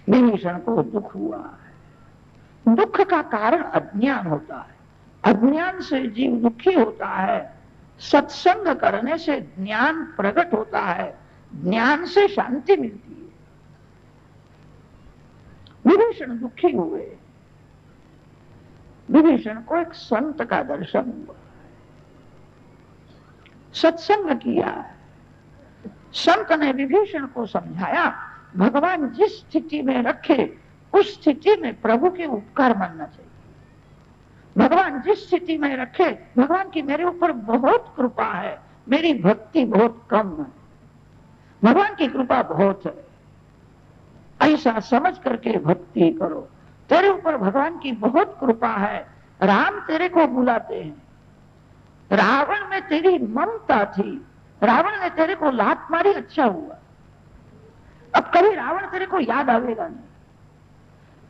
विभीषण को दुख हुआ है। दुख का कारण अज्ञान होता है, अज्ञान से जीव दुखी होता है, सत्संग करने से ज्ञान प्रकट होता है, ज्ञान से शांति मिलती है। विभीषण दुखी हुए, विभीषण को एक संत का दर्शन हुआ, सत्संग किया, संत ने विभीषण को समझाया भगवान जिस स्थिति में रखे उस स्थिति में प्रभु के उपकार मानना चाहिए। भगवान जिस स्थिति में रखे, भगवान की मेरे ऊपर बहुत कृपा है, मेरी भक्ति बहुत कम है, भगवान की कृपा बहुत है, ऐसा समझ करके भक्ति करो, तेरे ऊपर भगवान की बहुत कृपा है। राम तेरे को बुलाते हैं, रावण में तेरी ममता थी, रावण ने तेरे को लात मारी, अच्छा हुआ, अब कभी रावण तेरे को याद आवेगा नहीं।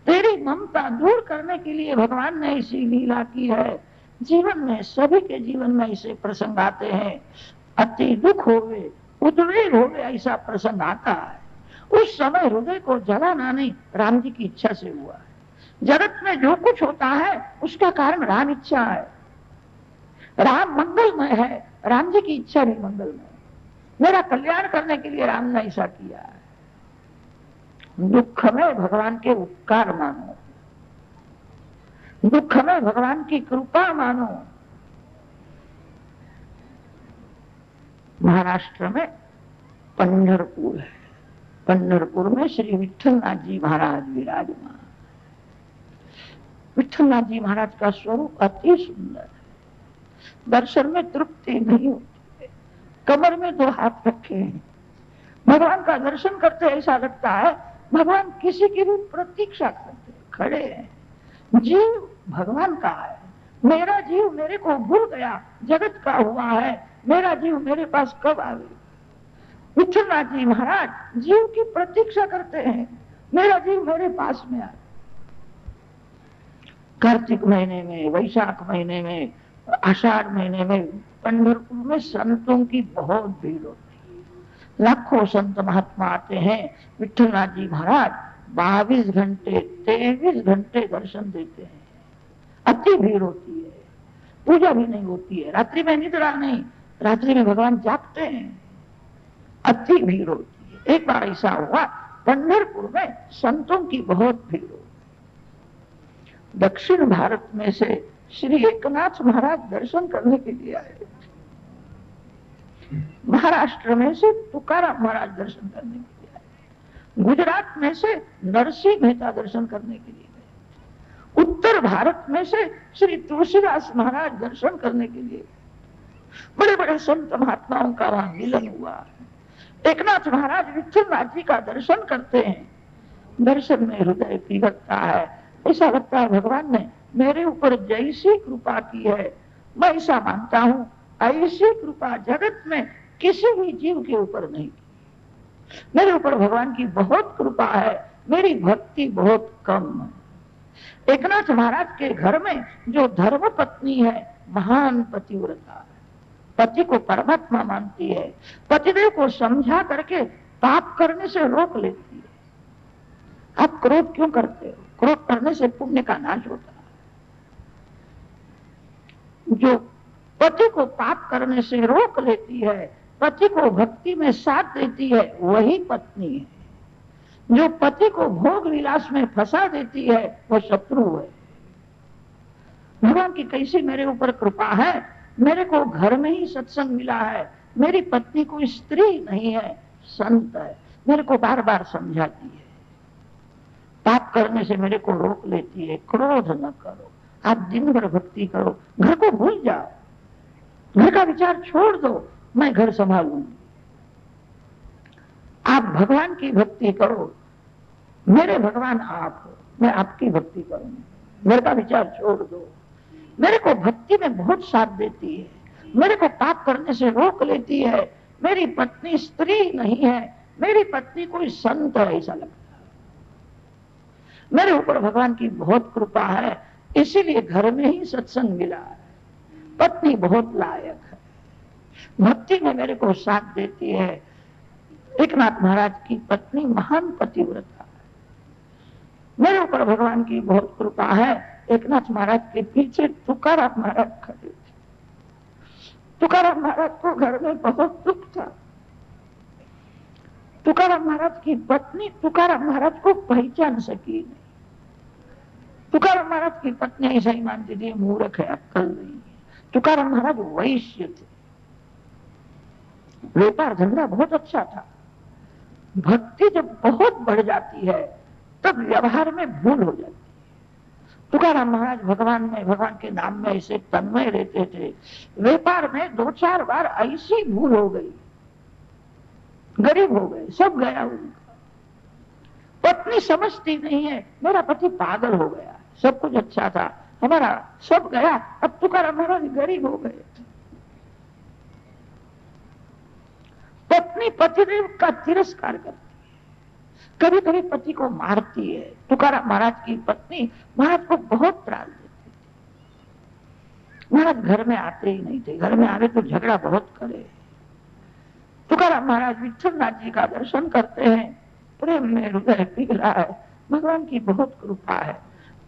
तेरी ममता दूर करने के लिए भगवान ने ऐसी लीला की है। जीवन में, सभी के जीवन में ऐसे प्रसंग आते हैं, अति दुख होवे, उद्वेग होवे, ऐसा प्रसंग आता है, उस समय हृदय को जलाना नहीं, राम जी की इच्छा से हुआ है। जगत में जो कुछ होता है उसका कारण राम इच्छा है, राम मंगलमय है, राम जी की इच्छा भी मंगलमय है, मेरा कल्याण करने के लिए राम ने ऐसा किया है। दुख में भगवान के उपकार मानो, दुख में भगवान की कृपा मानो। महाराष्ट्र में पंढरपुर है, पंढरपुर में श्री विठलनाथ जी महाराज विराजमान। विठलनाथ जी महाराज का स्वरूप अति सुंदर है, दर्शन में तृप्ति नहीं होती है, कमर में दो हाथ रखे हैं, भगवान का दर्शन करते ऐसा लगता है भगवान किसी की भी प्रतीक्षा करते खड़े हैं। जीव भगवान का है, मेरा जीव मेरे को भूल गया, जगत का हुआ है, मेरा जीव मेरे पास कब आवे। विठलनाथ जी महाराज जीव की प्रतीक्षा करते हैं, मेरा जीव मेरे पास में आए। कार्तिक महीने में, वैशाख महीने में, आषाढ़ महीने में पंढरपुर में संतों की बहुत भीड़ होती है, लाखों संत महात्मा आते हैं। विठलनाथ जी महाराज 22 घंटे 23 घंटे दर्शन देते हैं, अति भीड़ होती है, पूजा भी नहीं होती है, रात्रि में निद्रा नहीं, रात्रि में भगवान जागते हैं, अति भीड़ होती है। एक बार ऐसा हुआ, पंढरपुर में संतों की बहुत भीड़ हो। दक्षिण भारत में से श्री एकनाथ महाराज दर्शन करने के लिए आए, महाराष्ट्र में से तुकाराम महाराज दर्शन करने के लिए आए, गुजरात में से नरसिंह मेहता दर्शन करने के लिए गए, उत्तर भारत में से श्री तुलसीदास महाराज दर्शन करने के लिए, बड़े बड़े संत महात्माओं का वहां मिलन हुआ। एकनाथ महाराज विठलनाथ जी का दर्शन करते हैं, दर्शन में हृदय पिघलता है, ऐसा लगता है भगवान ने मेरे ऊपर जैसी कृपा की है, मैं ऐसा मानता हूं ऐसी कृपा जगत में किसी भी जीव के ऊपर नहीं की। मेरे ऊपर भगवान की बहुत कृपा है, मेरी भक्ति बहुत कम है। एकनाथ महाराज के घर में जो धर्म पत्नी है महान पतिव्रता है, पति को परमात्मा मानती है, पतिदेव को समझा करके पाप करने से रोक लेती है। आप क्रोध क्यों करते हो? क्रोध करने से पुण्य का नाश होता है। जो पति को पाप करने से रोक लेती है, पति को भक्ति में साथ देती है, वही पत्नी है। जो पति को भोग विलास में फंसा देती है, वो शत्रु है। भगवान की कैसी मेरे ऊपर कृपा है, मेरे को घर में ही सत्संग मिला है, मेरी पत्नी कोई स्त्री नहीं है, संत है, मेरे को बार बार समझाती है, पाप करने से मेरे को रोक लेती है। क्रोध न करो, आप दिन भर भक्ति करो, घर को भूल जाओ, घर का विचार छोड़ दो, मैं घर संभालूंगी। आप भगवान की भक्ति करो, मेरे भगवान आप हो, मैं आपकी भक्ति करूंगी। घर का विचार छोड़ दो। मेरे को भक्ति में बहुत साथ देती है, मेरे को पाप करने से रोक लेती है, मेरी पत्नी स्त्री नहीं है, मेरी पत्नी कोई संत है, ऐसा लगता है। मेरे ऊपर भगवान की बहुत कृपा है, इसीलिए घर में ही सत्संग मिला है। पत्नी बहुत लायक है, भक्ति में मेरे को साथ देती है। एकनाथ महाराज की पत्नी महान पतिव्रता है। मेरे ऊपर भगवान की बहुत कृपा है। एकनाथ महाराज के पीछे तुकाराम महाराज खड़े थे। तुकाराम महाराज को घर में बहुत दुख था। तुकाराम महाराज की पत्नी तुकाराम महाराज को पहचान सकी नहीं। तुकाराम महाराज की पत्नी ऐसा ही मानती थी, मूर्ख है, अक्कल नहीं है। तुकाराम महाराज वैश्य थे, व्यापार धंधा बहुत अच्छा था। भक्ति जब बहुत बढ़ जाती है तब व्यवहार में भूल हो जाती है। तुकाराम महाराज भगवान में, भगवान के नाम में ऐसे तन्मय रहते थे, व्यापार में 2-4 बार ऐसी भूल हो गई, गरीब हो गए, सब गया उनका। पत्नी समझती नहीं है, मेरा पति पागल हो गया, सब कुछ अच्छा था, हमारा सब गया, अब तुकाराम महाराज गरीब हो गए। पत्नी पतिदेव का तिरस्कार करती है, कभी कभी पति को मारती है। तुकाराम महाराज की पत्नी महाराज को बहुत त्रास देती थी। महाराज घर में आते ही नहीं थे, घर में आवे तो झगड़ा बहुत करे। तुकाराम महाराज विठलनाथ जी का दर्शन करते हैं, प्रेम में हृदय पिघला है। भगवान की बहुत कृपा है।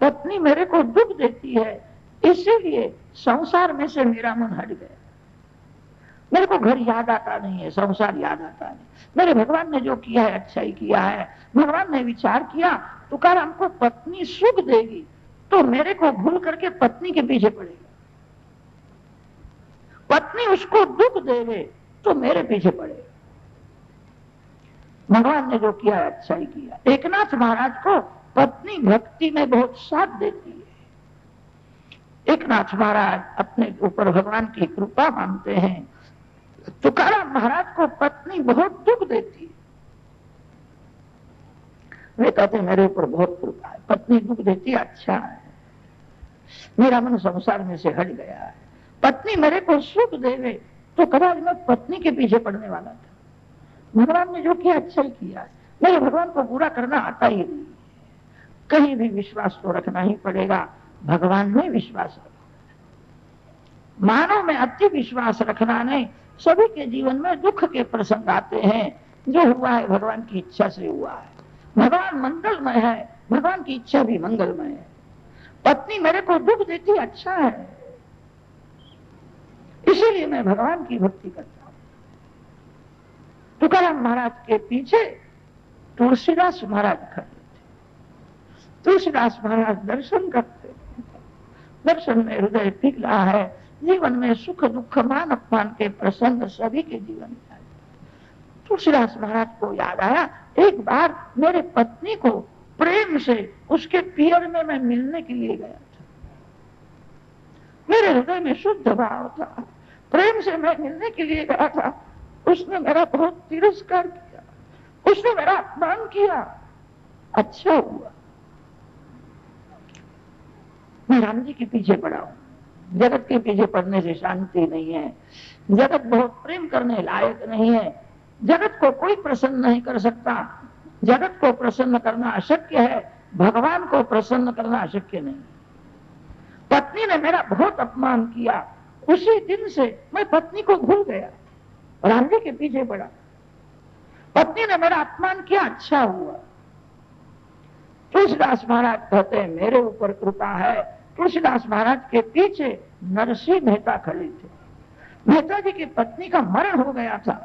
पत्नी मेरे को दुख देती है, इसीलिए संसार में से मेरा मन हट गया। मेरे को घर याद आता नहीं है, संसार याद आता नहीं। मेरे भगवान ने जो किया है अच्छा ही किया है। भगवान ने विचार किया तुकाराम को पत्नी सुख देगी तो मेरे को भूल करके पत्नी के पीछे पड़ेगा, पत्नी उसको दुख देवे तो मेरे पीछे पड़ेगा। भगवान ने जो किया है अच्छा ही किया। एकनाथ महाराज को पत्नी भक्ति में बहुत साथ देती है। एकनाथ महाराज अपने ऊपर भगवान की कृपा मानते हैं। तुकाराम महाराज को पत्नी बहुत दुख देती है। वे कहते मेरे ऊपर बहुत कृपा है, पत्नी दुख देती है, अच्छा है, मेरा मन संसार में से हट गया है। पत्नी मेरे को सुख देवे तो कदाच मैं पत्नी के पीछे पड़ने वाला था। भगवान ने जो किया अच्छा ही किया है। मेरे भगवान को बुरा करना आता ही नहीं। कहीं भी विश्वास तो रखना ही पड़ेगा, भगवान में विश्वास रखना। मानव में अति विश्वास रखना नहीं। सभी के जीवन में दुख के प्रसंग आते हैं, जो हुआ है भगवान की इच्छा से हुआ है। भगवान मंगलमय है, भगवान की इच्छा भी मंगलमय है। पत्नी मेरे को दुख देती अच्छा है, इसीलिए मैं भगवान की भक्ति करता हूं। तुकाराम महाराज के पीछे तुलसीदास महाराज खड़े थे। तुलसीदास महाराज दर्शन करते थे, दर्शन में हृदय पिघला है। जीवन में सुख दुख मान अपमान के प्रसंग सभी के जीवन में आए। तुलसीदास महाराज को याद आया, एक बार मेरे पत्नी को प्रेम से उसके पियर में मैं मिलने के लिए गया था। मेरे हृदय में शुद्ध भाव था, प्रेम से मैं मिलने के लिए गया था। उसने मेरा बहुत तिरस्कार किया, उसने मेरा अपमान किया। अच्छा हुआ मैं राम जी के पीछे पड़ा हूं। जगत के पीछे पड़ने से शांति नहीं है। जगत बहुत प्रेम करने लायक नहीं है। जगत को कोई प्रसन्न नहीं कर सकता। जगत को प्रसन्न करना अशक्य है, भगवान को प्रसन्न करना अशक्य नहीं। पत्नी ने मेरा बहुत अपमान किया, उसी दिन से मैं पत्नी को भूल गया, राम जी के पीछे पड़ा। पत्नी ने मेरा अपमान किया, अच्छा हुआ। तुलसीदास महाराज कहते हैं मेरे ऊपर कृपा है। तुलसीदास महाराज के पीछे नरसिंह मेहता खड़े थे। मेहता जी की पत्नी का मरण हो गया था।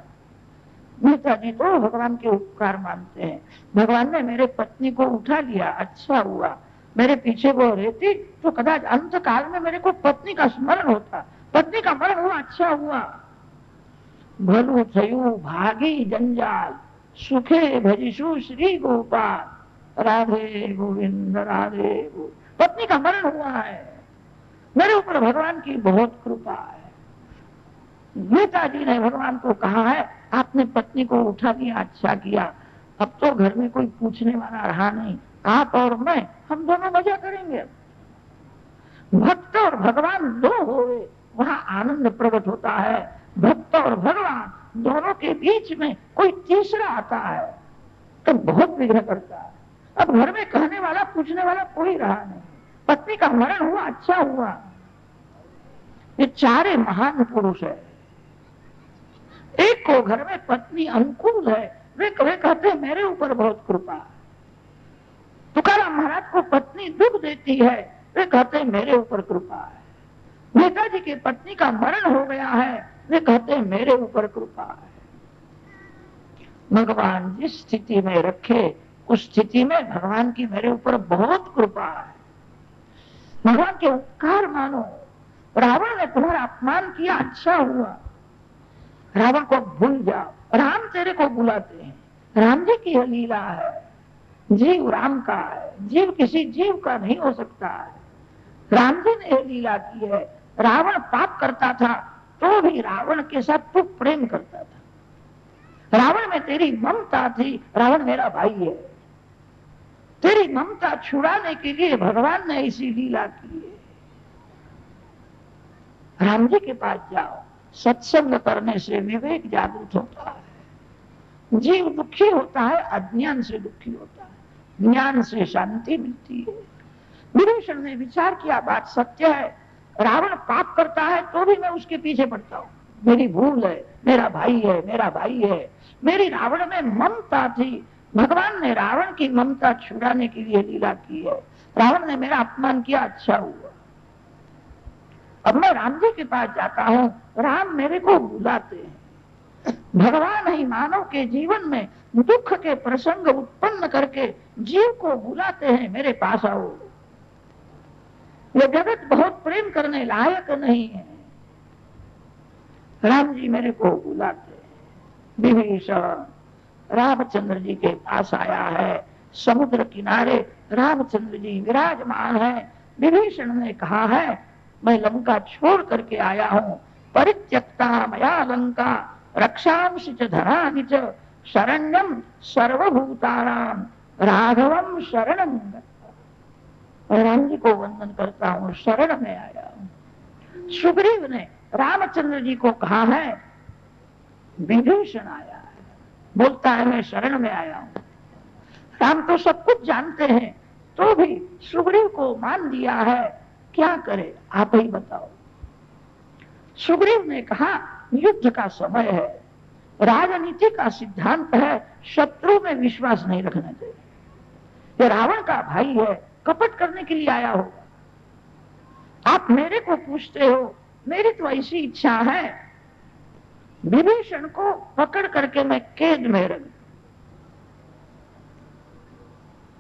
मेहता जी तो भगवान के उपकार मानते हैं। भगवान ने मेरे पत्नी को उठा लिया, अच्छा हुआ। मेरे पीछे वो रहती तो कदाच अंत काल में मेरे को पत्नी का स्मरण होता। पत्नी का मरण हुआ, अच्छा हुआ। भलू थयू भागी जंजाल, सुखे भजिशु श्री गोपाल, राधे गोविंद राधे गोविंद। पत्नी का मरण हुआ है, मेरे ऊपर भगवान की बहुत कृपा है। गीता जी ने भगवान को कहा है आपने पत्नी को उठा लिया, अच्छा किया। अब तो घर में कोई पूछने वाला रहा नहीं, आप और मैं हम दोनों मजा करेंगे। भक्त और भगवान दो होवे वहां आनंद प्रकट होता है। भक्त और भगवान दोनों के बीच में कोई तीसरा आता है तो बहुत विघ्न करता है। अब घर में कहने वाला पूछने वाला कोई रहा नहीं। पत्नी का मरण हुआ, अच्छा हुआ। ये चारे महान पुरुष है। एक को घर में पत्नी अनुकूल है, वे कहते हैं मेरे ऊपर बहुत कृपा है। तुकाराम महाराज को पत्नी दुख देती है, वे कहते हैं मेरे ऊपर कृपा है। नेताजी की पत्नी का मरण हो गया है, वे कहते हैं मेरे ऊपर कृपा है। भगवान जिस स्थिति में रखे उस स्थिति में भगवान की मेरे ऊपर बहुत कृपा है। भगवान के उपकार मानो। रावण ने तुम्हारा अपमान किया, अच्छा हुआ। रावण को भूल जाओ, राम तेरे को बुलाते हैं। राम जी की लीला है, जीव राम का है, जीव किसी जीव का नहीं हो सकता है। राम जी ने लीला की है। रावण पाप करता था तो भी रावण के साथ तू प्रेम करता था। रावण में तेरी ममता थी, रावण मेरा भाई है। तेरी ममता छुड़ाने के लिए भगवान ने ऐसी लीला की है। राम जी के पास जाओ, सत्संग करने से विवेक जागृत होता है। जीव दुखी होता है, अज्ञान से दुखी होता है, ज्ञान से शांति मिलती है। विभीषण ने विचार किया, बात सत्य है। रावण पाप करता है तो भी मैं उसके पीछे पड़ता हूँ, मेरी भूल है, मेरा भाई है, मेरा भाई है। मेरी रावण में ममता थी, भगवान ने रावण की ममता छुड़ाने के लिए लीला की है। रावण ने मेरा अपमान किया, अच्छा हुआ। अब मैं राम जी के पास जाता हूँ, राम मेरे को बुलाते हैं। भगवान ही मानव के जीवन में दुख के प्रसंग उत्पन्न करके जीव को बुलाते हैं, मेरे पास आओ। ये जगत बहुत प्रेम करने लायक नहीं है। राम जी मेरे को बुलाते हैं। विभीषण रामचंद्र जी के पास आया है। समुद्र किनारे रामचंद्र जी विराजमान है। विभीषण ने कहा है मैं लंका छोड़ करके आया हूँ। परित्यक्ता मया लंका रक्षांश च धरानि च शरण्यम सर्वभूतानां राघवम शरणं। राम जी को वंदन करता हूँ, शरण में आया हूँ। सुग्रीव ने रामचंद्र जी को कहा है विभीषण आया है, बोलता है मैं शरण में आया हूँ। राम तो सब कुछ जानते हैं तो भी सुग्रीव को मान दिया है, क्या करे आप ही बताओ। सुग्रीव ने कहा युद्ध का समय है, राजनीति का सिद्धांत है शत्रु में विश्वास नहीं रखना चाहिए। ये रावण का भाई है, कपट करने के लिए आया होगा। आप मेरे को पूछते हो, मेरी तो ऐसी इच्छा है विभीषण को पकड़ करके मैं कैद में रख दूं।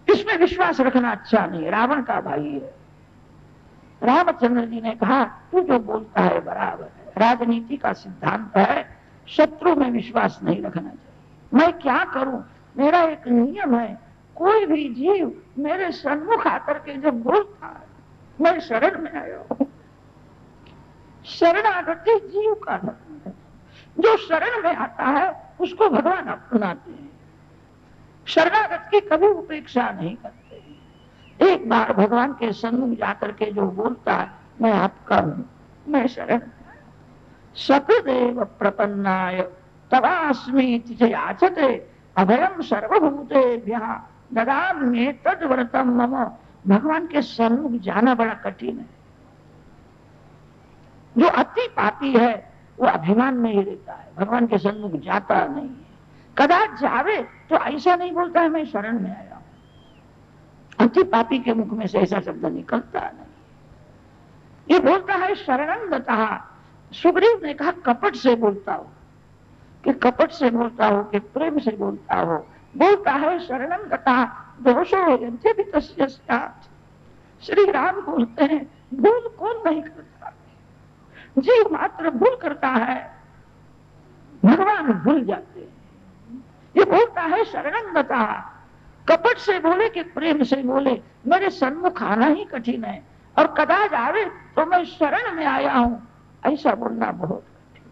इसमें विश्वास रखना अच्छा नहीं, रावण का भाई है। रामचंद्र जी ने कहा तू जो बोलता है बराबर है, राजनीति का सिद्धांत है शत्रु में विश्वास नहीं रखना चाहिए। मैं क्या करूं, मेरा एक नियम है, कोई भी जीव मेरे सन्मुख आकर के जो बोलता है मैं शरण में आया हूं। शरणागति जीव का धर्म है। जो शरण में आता है उसको भगवान अपनाते हैं। शरणागत की कभी उपेक्षा नहीं करते। एक बार भगवान के सन्मुख जाकर के जो बोलता है मैं आपका हूं, मैं शरण सकदेव प्रपन्नाय तवास्मीति याचते अभयम सर्वभूतेभ्यः ददाम्ये तद्व्रतम मम। भगवान के सन्मुख जाना बड़ा कठिन है। जो अति पापी है वो अभिमान में ही रहता है, भगवान के सन्मुख जाता नहीं है। कदाच जावे तो ऐसा नहीं बोलता है मैं शरण में आया हूं। अति पापी के मुख में से ऐसा शब्द निकलता नहीं। ये बोलता है शरणं गतः। सुग्रीव ने कहा कपट से बोलता हो, कि कपट से बोलता हो कि प्रेम से बोलता हो। बोलता है शरणं गतः दोषो यद्यपि तस्य स्यात्। श्री राम बोलते हैं भूल कौन नहीं करता, जीव मात्र भूल करता है, भगवान भूल जाते हैं। ये बोलता है शरणं गतः, कपट से बोले कि प्रेम से बोले, मेरे सन्मुख आना ही कठिन है, और कदाच आवे तो मैं शरण में आया हूं, ऐसा बोलना बहुत कठिन।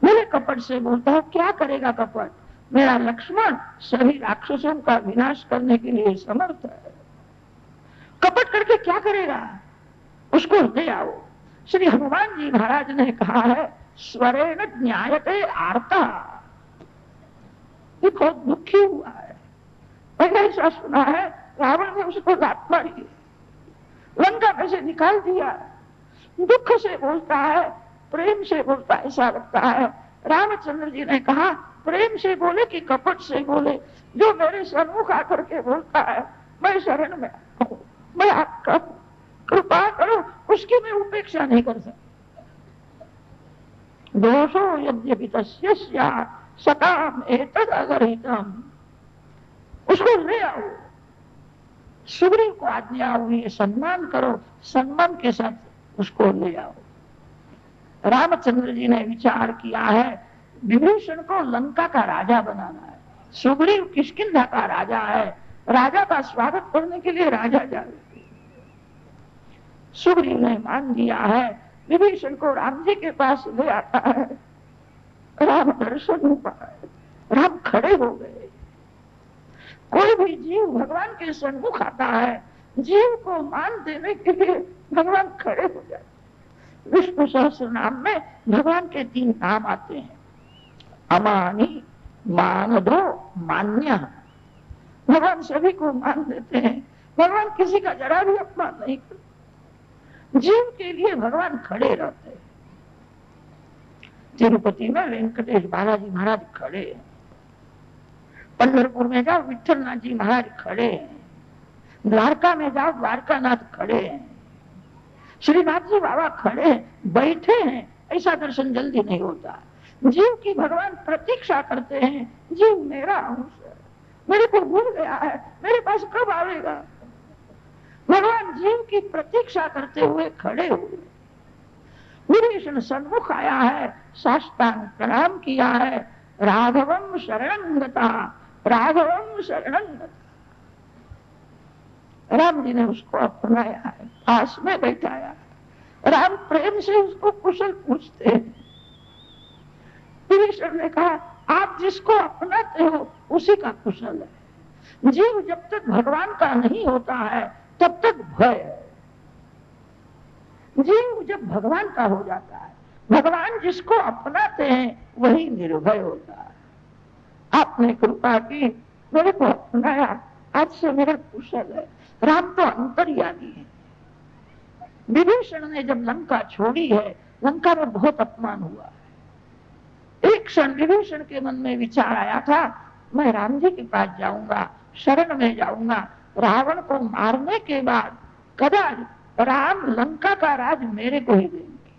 मेरे कपट से बोलता है, क्या करेगा कपट? मेरा लक्ष्मण सभी राक्षसों का विनाश करने के लिए समर्थ है, कपट करके क्या करेगा? उसको ले आओ। श्री हनुमान जी महाराज ने कहा है स्वरेण ज्ञायते आर्ता। ये बहुत दुखी हुआ है। मैंने ऐसा सुना है रावण ने उसको लात मारी, लंका में से निकाल दिया। दुख से बोलता है, प्रेम से बोलता, ऐसा लगता है। रामचंद्र जी ने कहा प्रेम से बोले कि कपट से बोले? जो मेरे सन्मुख आकर के बोलता है मैं शरण में हूं, मैं आपका कृपा करो, उसकी मैं उपेक्षा नहीं कर सकता। दोषो यद्यपि तस्य स्यात् सताम एतद् अगर्हितम्। उसको ले आओ। सुग्रीव को आज्ञा हुई है सम्मान करो, सम्मान के साथ उसको ले आओ। रामचंद्र जी ने विचार किया है विभीषण को लंका का राजा बनाना है, सुग्रीव किष्किंधा का राजा है, राजा का स्वागत करने के लिए राजा जाए। सुग्रीव ने मान लिया है, विभीषण को राम जी के पास ले आता है। राम दर्शन हो पाए, राम खड़े हो गए। कोई भी जीव भगवान के सन्मुख आता है, जीव को मान देने के लिए भगवान खड़े हो जाते। विष्णु सहस्त्र नाम में भगवान के 3 नाम आते हैं, अमानी, मानदो, मान्य। भगवान सभी को मान देते हैं, भगवान किसी का जरा भी अपमान नहीं करते। जीव के लिए भगवान खड़े रहते हैं। तिरुपति में वेंकटेश बालाजी महाराज खड़े हैं, पंढरपुर में जाओ विठलनाथ जी महाराज खड़े हैं, द्वारका में जाओ द्वारकानाथ खड़े हैं, श्रीनाथ जी बाबा खड़े हैं, बैठे हैं। ऐसा दर्शन जल्दी नहीं होता। जीव की भगवान प्रतीक्षा करते हैं, जीव मेरा अंश है, मेरे को भूल गया है, मेरे पास कब आवेगा? भगवान जीव की प्रतीक्षा करते हुए खड़े हुए। विभीषण सन्मुख आया है, साष्टांग प्रणाम किया है, राघवम शरणं गतः, राघवम शरणं गतः। राम जी ने उसको अपनाया है, पास में बैठाया है। राम प्रेम से उसको कुशल पूछते हैं। विभीषण ने कहा आप जिसको अपनाते हो उसी का कुशल है। जीव जब तक भगवान का नहीं होता है तब तक भय है। जीव जब भगवान का हो जाता है, भगवान जिसको अपनाते हैं वही निर्भय होता है। आपने कृपा की, मेरे को अपनाया, आज से मेरा कुशल है। राम तो अंतर्यामी है। विभीषण ने जब लंका छोड़ी है, लंका में बहुत अपमान हुआ है। एक क्षण विभीषण के मन में विचार आया था मैं राम जी के पास जाऊंगा, शरण में जाऊंगा, रावण को मारने के बाद कदाच राम लंका का राज मेरे को ही देंगे।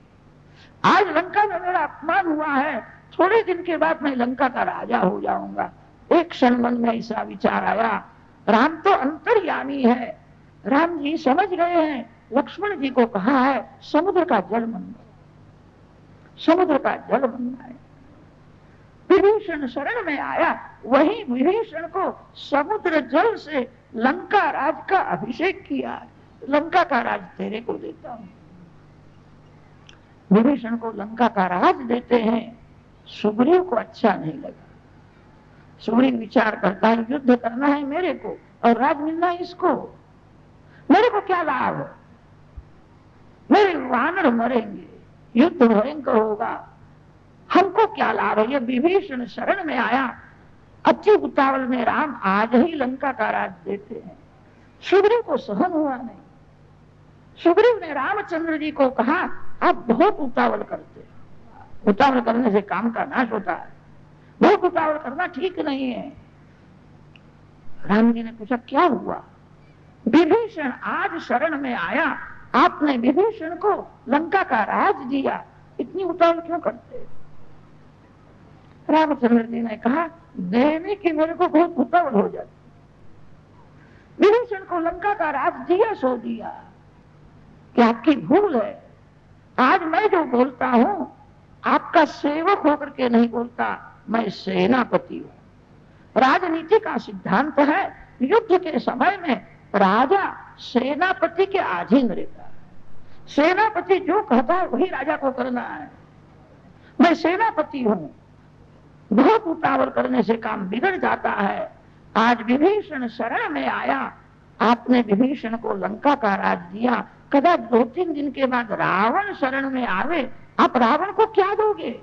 आज लंका में मेरा अपमान हुआ है, थोड़े दिन के बाद मैं लंका का राजा हो जाऊंगा। एक क्षण मन में ऐसा विचार आया। राम तो अंतर्यामी है। राम जी समझ गए हैं, लक्ष्मण जी को कहा है समुद्र का जल मंगाओ, समुद्र का जल मंगाए। विभीषण शरण में आया, वही विभीषण को समुद्र जल से लंका राज का अभिषेक किया। लंका का राज तेरे को देता हूं। विभीषण को लंका का राज देते हैं। सुग्रीव को अच्छा नहीं लगा। सुग्रीव विचार करता है युद्ध करना है मेरे को और राज मिलना है इसको, मेरे को क्या लाभ? मेरे वानर मरेंगे, युद्ध भयंकर होगा, हमको क्या लाभ है? ये विभीषण शरण में आया, अति उतावल में राम आज ही लंका का राज देते हैं। सुग्रीव को सहन हुआ नहीं। सुग्रीव ने रामचंद्र जी को कहा आप बहुत उतावल करते हैं, उतावल करने से काम का नाश होता है, बहुत उतावल करना ठीक नहीं है। राम जी ने पूछा क्या हुआ? विभीषण आज शरण में आया, आपने विभीषण को लंका का राज दिया, इतनी उतावल क्यों करते? रामचंद्र जी ने कहा देने की मेरे को बहुत उतावल हो जाती, विभीषण को लंका का राज दिया सो दिया, क्या आपकी भूल है? आज मैं जो बोलता हूं आपका सेवक होकर के नहीं बोलता, मैं सेनापति हूं। राजनीति का सिद्धांत है युद्ध के समय में राजा सेनापति के अधीन रहता है, सेनापति जो कहता है वही राजा को करना है। मैं सेनापति हूं, बहुत उतावल करने से काम बिगड़ जाता है। आज विभीषण शरण में आया, आपने विभीषण को लंका का राज दिया, कदा 2-3 दिन के बाद रावण शरण में आवे, आप रावण को क्या दोगे?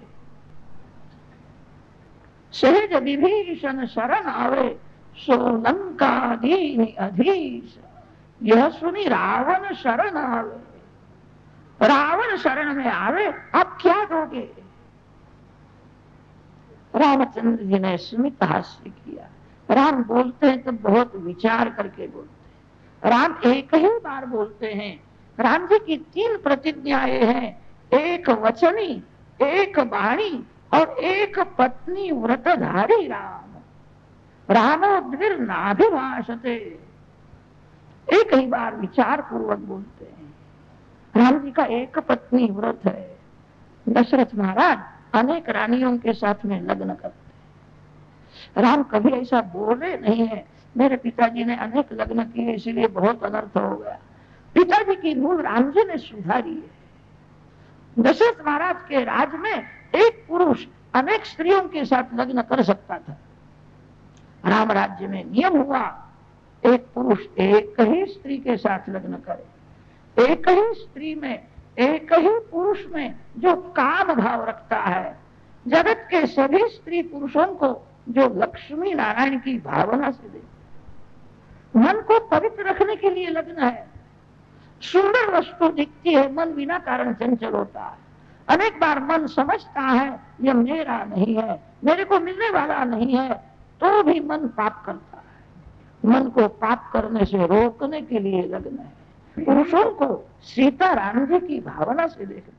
सहज विभीषण शरण आवे, सो लंका दीन अधीश। यह सुनी रावण शरण आवे, रावण शरण में आवे, आप क्या दोगे? रामचंद्र जी ने स्मित हास्य किया। राम बोलते हैं तो बहुत विचार करके बोलते हैं। राम एक ही बार बोलते हैं। राम जी की 3 प्रतिज्ञाएं हैं, एक वचनी, एक वाणी और एक पत्नी व्रतधारी राम। रामो द्विर्नाभिभाषते, एक ही बार विचार पूर्वक बोलते हैं। राम जी का एक पत्नी व्रत है। दशरथ महाराज अनेक रानियों के साथ में लग्न करते, राम कभी ऐसा बोले नहीं है मेरे पिताजी ने अनेक लग्न किए इसलिए बहुत अनर्थ हो गया। पिताजी की भूल राम जी ने सुधारी है। दशरथ महाराज के राज में एक पुरुष अनेक स्त्रियों के साथ लग्न कर सकता था। राम राज्य में नियम हुआ एक पुरुष एक ही स्त्री के साथ लग्न करे। एक ही स्त्री में, एक ही पुरुष में जो काम भाव रखता है, जगत के सभी स्त्री पुरुषों को जो लक्ष्मी नारायण की भावना से दे, मन को पवित्र रखने के लिए लग्न है। सुंदर वस्तु दिखती है, मन बिना कारण चंचल होता है। अनेक बार मन समझता है यह मेरा नहीं है, मेरे को मिलने वाला नहीं है, तो भी मन पाप करता है। मन को पाप करने से रोकने के लिए लग्न है। पुरुषों को सीता राम जी की भावना से देखना।